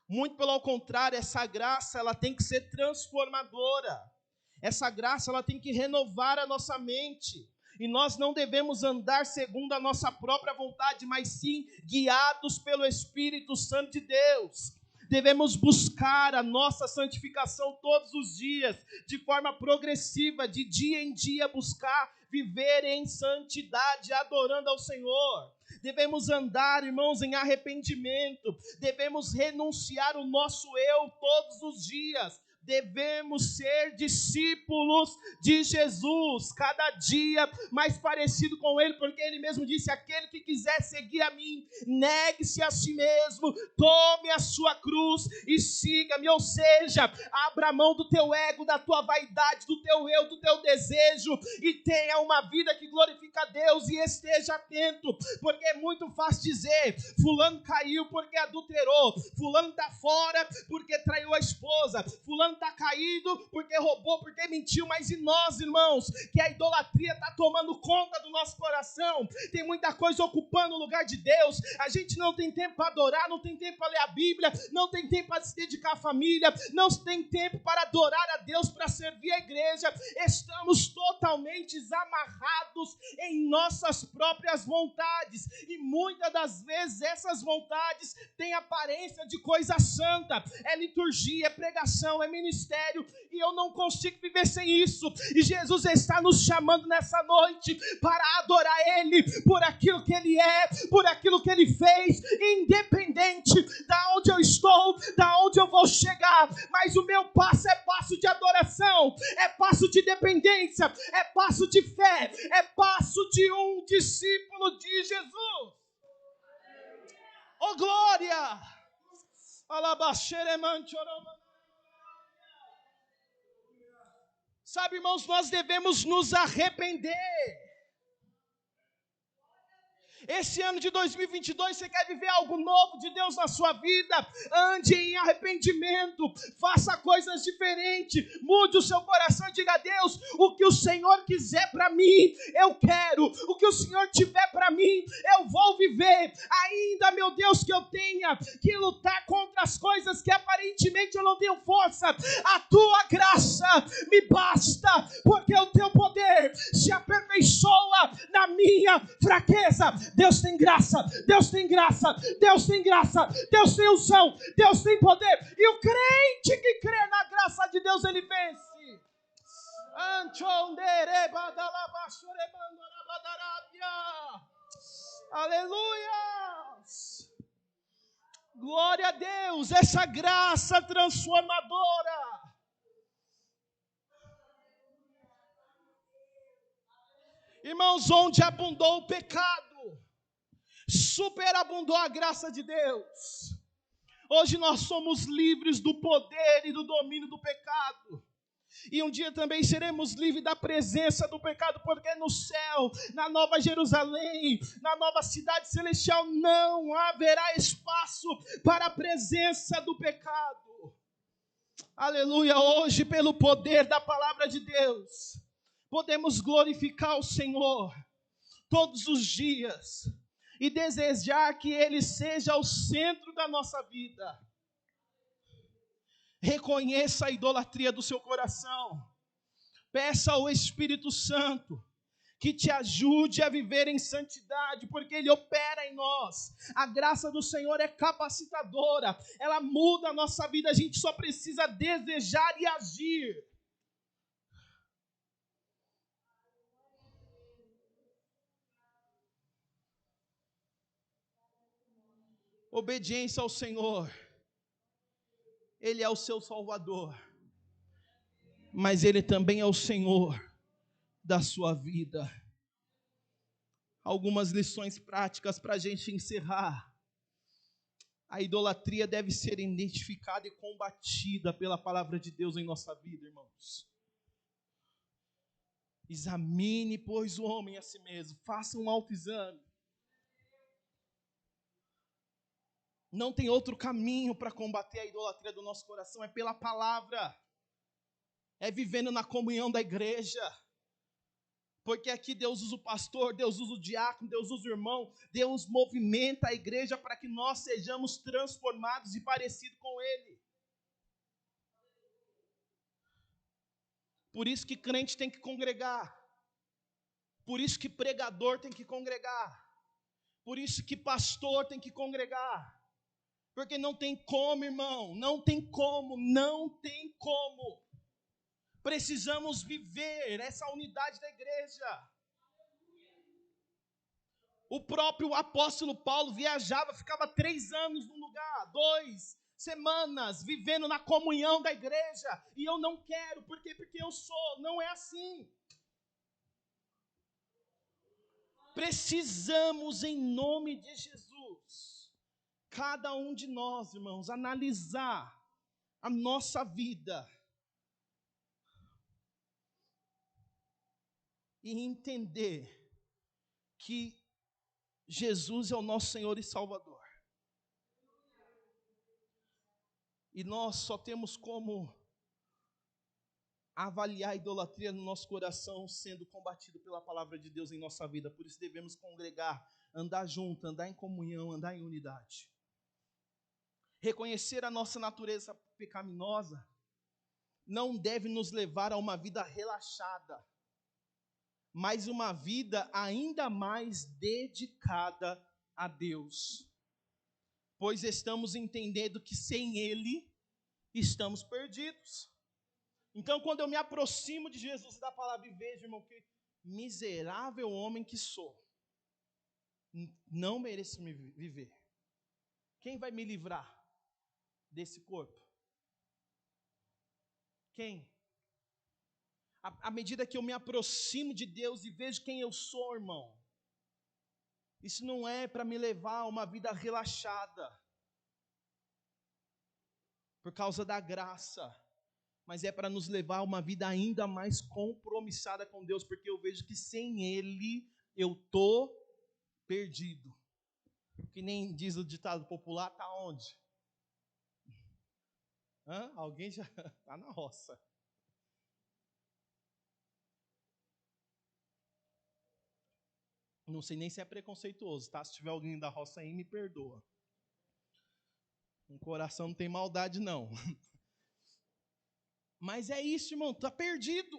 Muito pelo contrário, essa graça ela tem que ser transformadora. Essa graça ela tem que renovar a nossa mente. E nós não devemos andar segundo a nossa própria vontade, mas sim guiados pelo Espírito Santo de Deus. Devemos buscar a nossa santificação todos os dias, de forma progressiva, de dia em dia buscar viver em santidade, adorando ao Senhor. Devemos andar, irmãos, em arrependimento. Devemos renunciar o nosso eu todos os dias. Devemos ser discípulos de Jesus, cada dia mais parecido com Ele, porque Ele mesmo disse: aquele que quiser seguir a mim, negue-se a si mesmo, tome a sua cruz e siga-me. Ou seja, abra mão do teu ego, da tua vaidade, do teu eu, do teu desejo, e tenha uma vida que glorifica a Deus, e esteja atento, porque é muito fácil dizer: fulano caiu porque adulterou, fulano está fora porque traiu a esposa, fulano está caído porque roubou, porque mentiu. Mas e nós, irmãos, que a idolatria está tomando conta do nosso coração, tem muita coisa ocupando o lugar de Deus, a gente não tem tempo para adorar, não tem tempo para ler a Bíblia, não tem tempo para se dedicar à família, não tem tempo para adorar a Deus, para servir a igreja. Estamos totalmente amarrados em nossas próprias vontades, e muitas das vezes essas vontades têm aparência de coisa santa, é liturgia, é pregação, é ministério, e eu não consigo viver sem isso. E Jesus está nos chamando nessa noite para adorar Ele por aquilo que Ele é, por aquilo que Ele fez, independente da onde eu estou, da onde eu vou chegar. Mas o meu passo é passo de adoração, é passo de dependência, é passo de fé, é passo de um discípulo de Jesus. Oh glória! Sabe, irmãos, nós devemos nos arrepender. Esse ano de 2022, você quer viver algo novo de Deus na sua vida? Ande em arrependimento, faça coisas diferentes, mude o seu coração e diga: a Deus, o que o Senhor quiser para mim, eu quero. O que o Senhor tiver para mim, eu vou viver. Ainda, meu Deus, que eu tenha que lutar contra as coisas que aparentemente eu não tenho força, a tua graça me basta, porque o teu poder se aperfeiçoa na minha fraqueza. Deus tem graça, Deus tem graça, Deus tem graça, Deus tem unção, Deus tem poder. E o crente que crê na graça de Deus, ele vence. Aleluia! Glória a Deus, essa graça transformadora. Irmãos, onde abundou o pecado, superabundou a graça de Deus. Hoje nós somos livres do poder e do domínio do pecado. E um dia também seremos livres da presença do pecado, porque no céu, na Nova Jerusalém, na nova cidade celestial, não haverá espaço para a presença do pecado. Aleluia! Hoje, pelo poder da palavra de Deus, podemos glorificar o Senhor todos os dias e desejar que Ele seja o centro da nossa vida. Reconheça a idolatria do seu coração. Peça ao Espírito Santo que te ajude a viver em santidade, porque Ele opera em nós. A graça do Senhor é capacitadora, ela muda a nossa vida, a gente só precisa desejar e agir. Obediência ao Senhor. Ele é o seu Salvador, mas Ele também é o Senhor da sua vida. Algumas lições práticas para a gente encerrar. A idolatria deve ser identificada e combatida pela palavra de Deus em nossa vida, irmãos. Examine, pois, o homem a si mesmo. Faça um autoexame. Não tem outro caminho para combater a idolatria do nosso coração, é pela palavra. É vivendo na comunhão da igreja. Porque aqui Deus usa o pastor, Deus usa o diácono, Deus usa o irmão, Deus movimenta a igreja para que nós sejamos transformados e parecidos com Ele. Por isso que crente tem que congregar. Por isso que pregador tem que congregar. Por isso que pastor tem que congregar. Porque não tem como, irmão. Não tem como. Não tem como. Precisamos viver essa unidade da igreja. O próprio apóstolo Paulo viajava, ficava 3 anos num lugar, 2 semanas, vivendo na comunhão da igreja. E eu não quero, por quê? Porque eu sou. Não é assim. Precisamos, em nome de Jesus, cada um de nós, irmãos, analisar a nossa vida e entender que Jesus é o nosso Senhor e Salvador. E nós só temos como avaliar a idolatria no nosso coração sendo combatido pela palavra de Deus em nossa vida. Por isso devemos congregar, andar junto, andar em comunhão, andar em unidade. Reconhecer a nossa natureza pecaminosa não deve nos levar a uma vida relaxada, mas uma vida ainda mais dedicada a Deus. Pois estamos entendendo que sem Ele estamos perdidos. Então, quando eu me aproximo de Jesus e da palavra e vejo, irmão, que miserável homem que sou, não mereço me viver. Quem vai me livrar desse corpo? Quem? À medida que eu me aproximo de Deus e vejo quem eu sou, irmão, isso não é para me levar a uma vida relaxada, por causa da graça, mas é para nos levar a uma vida ainda mais compromissada com Deus, porque eu vejo que sem Ele eu estou perdido. Que nem diz o ditado popular, está onde? Alguém já está na roça. Não sei nem se é preconceituoso, tá? Se tiver alguém da roça aí, me perdoa. O coração não tem maldade, não. Mas é isso, irmão, está perdido.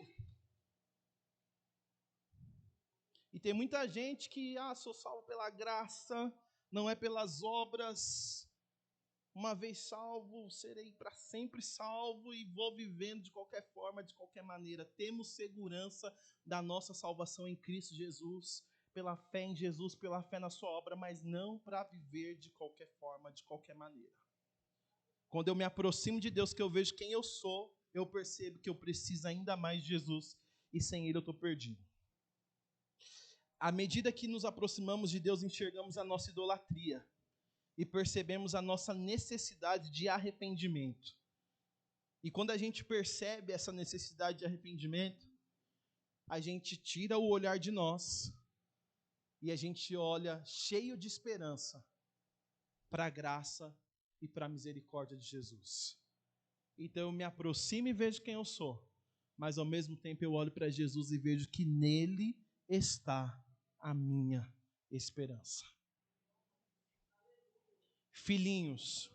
E tem muita gente que, sou salvo pela graça, não é pelas obras. Uma vez salvo, serei para sempre salvo e vou vivendo de qualquer forma, de qualquer maneira. Temos segurança da nossa salvação em Cristo Jesus, pela fé em Jesus, pela fé na sua obra, mas não para viver de qualquer forma, de qualquer maneira. Quando eu me aproximo de Deus, que eu vejo quem eu sou, eu percebo que eu preciso ainda mais de Jesus e sem Ele eu estou perdido. À medida que nos aproximamos de Deus, enxergamos a nossa idolatria e percebemos a nossa necessidade de arrependimento. E quando a gente percebe essa necessidade de arrependimento, a gente tira o olhar de nós e a gente olha cheio de esperança para a graça e para a misericórdia de Jesus. Então eu me aproximo e vejo quem eu sou, mas ao mesmo tempo eu olho para Jesus e vejo que nele está a minha esperança. Filhinhos,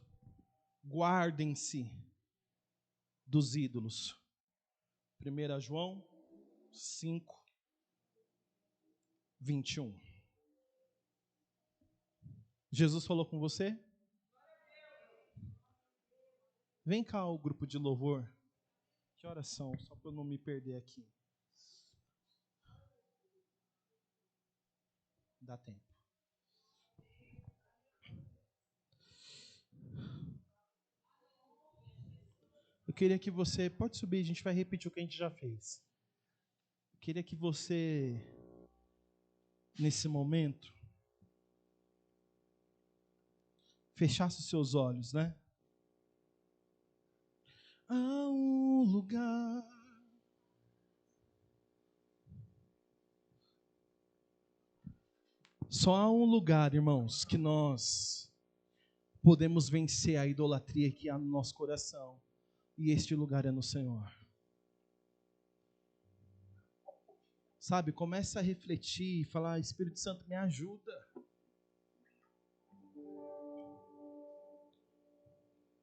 guardem-se dos ídolos. 1 João 5, 21. Jesus falou com você? Vem cá o grupo de louvor. Que horas são? Só para eu não me perder aqui. Dá tempo. Eu queria que você... Pode subir, a gente vai repetir o que a gente já fez. Eu queria que você, nesse momento, fechasse os seus olhos, né? Há um lugar... Só há um lugar, irmãos, que nós podemos vencer a idolatria que há no nosso coração. E este lugar é no Senhor. Sabe, começa a refletir e falar, Espírito Santo, me ajuda.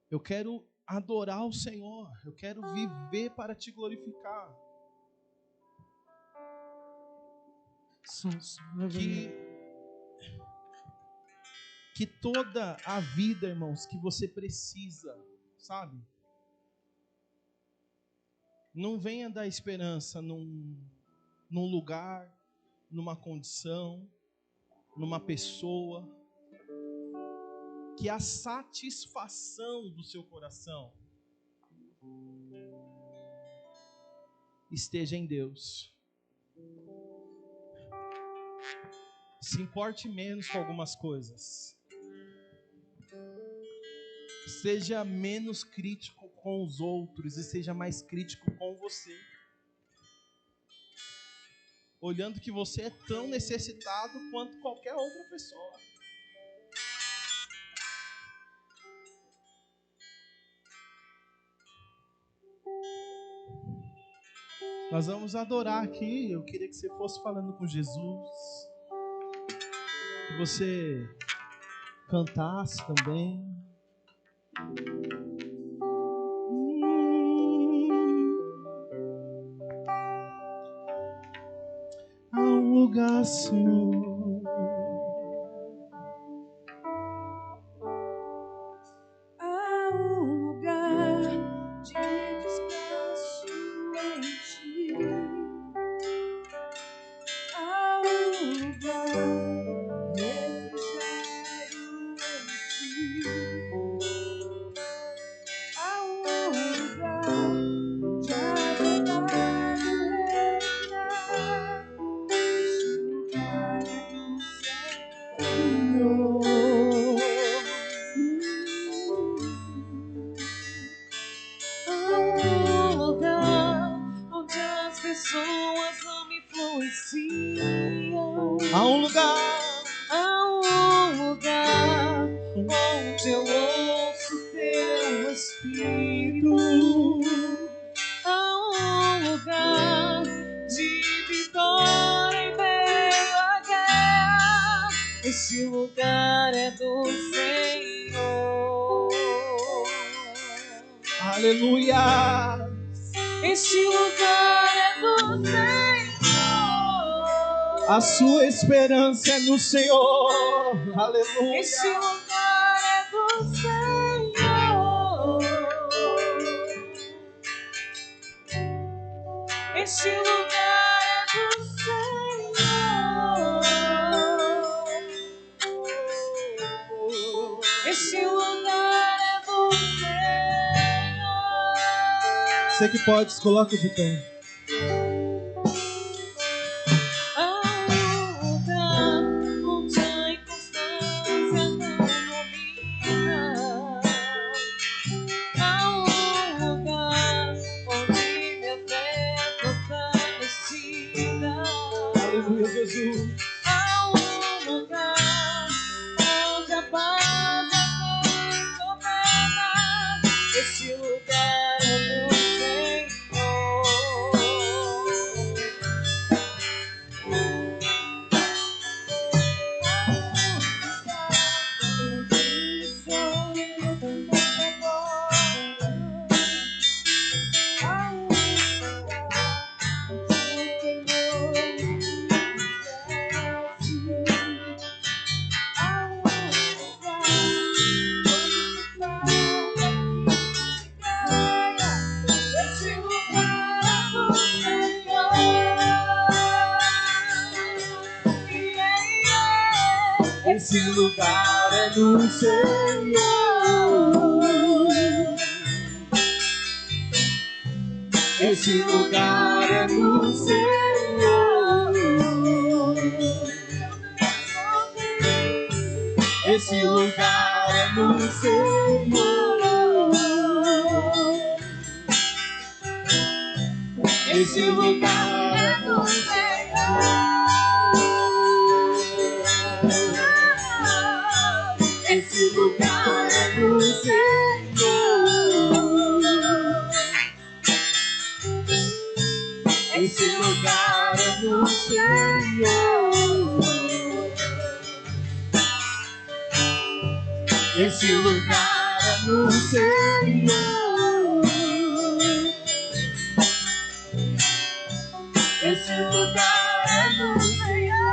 Eu quero adorar o Senhor. Eu quero viver para te glorificar. que toda a vida, irmãos, que você precisa, sabe? Não venha dar esperança num lugar, numa condição, numa pessoa, que a satisfação do seu coração esteja em Deus. Se importe menos com algumas coisas. Seja menos crítico com os outros e seja mais crítico com você. Olhando que você é tão necessitado quanto qualquer outra pessoa. Nós vamos adorar aqui. Eu queria que você fosse falando com Jesus. Que você cantasse também. Há um lugar, Senhor. Há um lugar de descanso em Ti. Há um lugar de refrigério em Ti. Há um lugar de agradado reinar. Este lugar é do Senhor. Há um lugar onde as pessoas não me influenciam. Há um lugar. Há um lugar onde eu ouço Teu Espírito. Há um lugar de vitória em meio à guerra. Este lugar é do Senhor. Aleluia. Este lugar é do Senhor. A sua esperança é no Senhor. Aleluia. Este lugar é do Senhor. Este lugar é do Senhor. Este lugar é do Senhor. Você que pode, se coloca de pé. Há um lugar onde a inconstância não domina. Há um lugar onde minha fé fortalecida. Aleluia, Jesus. Há um lugar onde a paz é quem governa. Este lugar é do Senhor. Esse lugar é do Senhor. Esse lugar é do Senhor. Esse lugar é do Senhor. Esse lugar é do Senhor. Esse lugar é do Senhor. Esse lugar é do Senhor. Esse lugar é do Senhor. Esse lugar é do Senhor.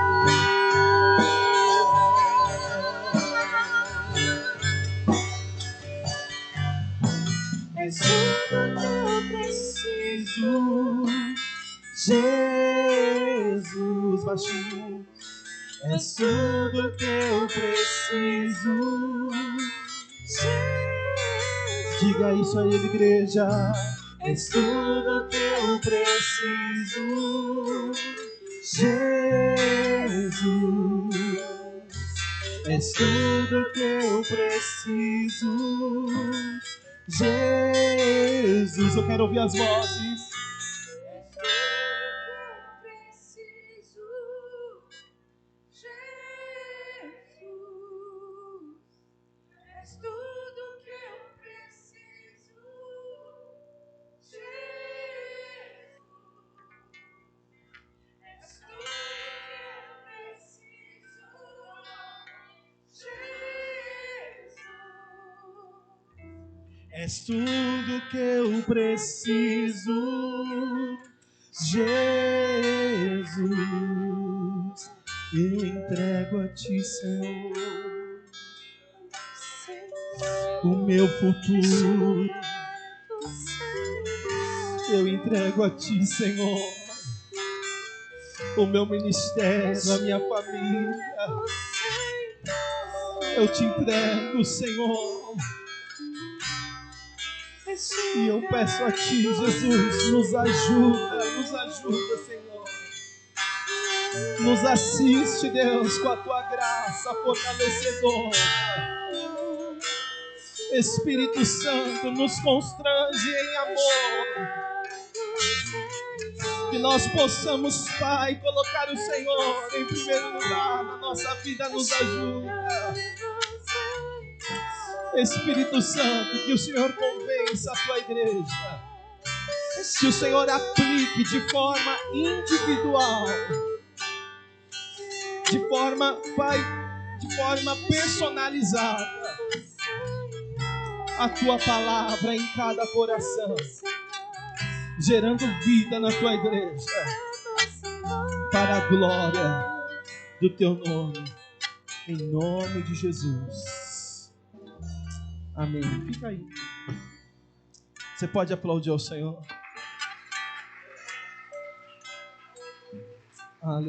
Jesus, baixinho. És tudo que eu preciso. Diga isso a ele, igreja. És tudo que eu preciso. Jesus, és tudo que eu preciso. Jesus, eu quero ouvir as vozes. És tudo que eu preciso, Jesus. Eu entrego a ti, Senhor, o meu futuro. Eu entrego a ti, Senhor, o meu ministério, a minha família. Eu te entrego, Senhor. E eu peço a ti, Jesus, nos ajuda, Senhor. Nos assiste, Deus, com a tua graça fortalecedora. Espírito Santo, nos constrange em amor. Que nós possamos, Pai, colocar o Senhor em primeiro lugar na nossa vida, nos ajuda. Espírito Santo, que o Senhor convença a tua igreja, que o Senhor aplique de forma individual, de forma, Pai, de forma personalizada, a tua palavra em cada coração, gerando vida na tua igreja, para a glória do teu nome, em nome de Jesus. Amém. Fica aí. Você pode aplaudir ao Senhor? Aleluia.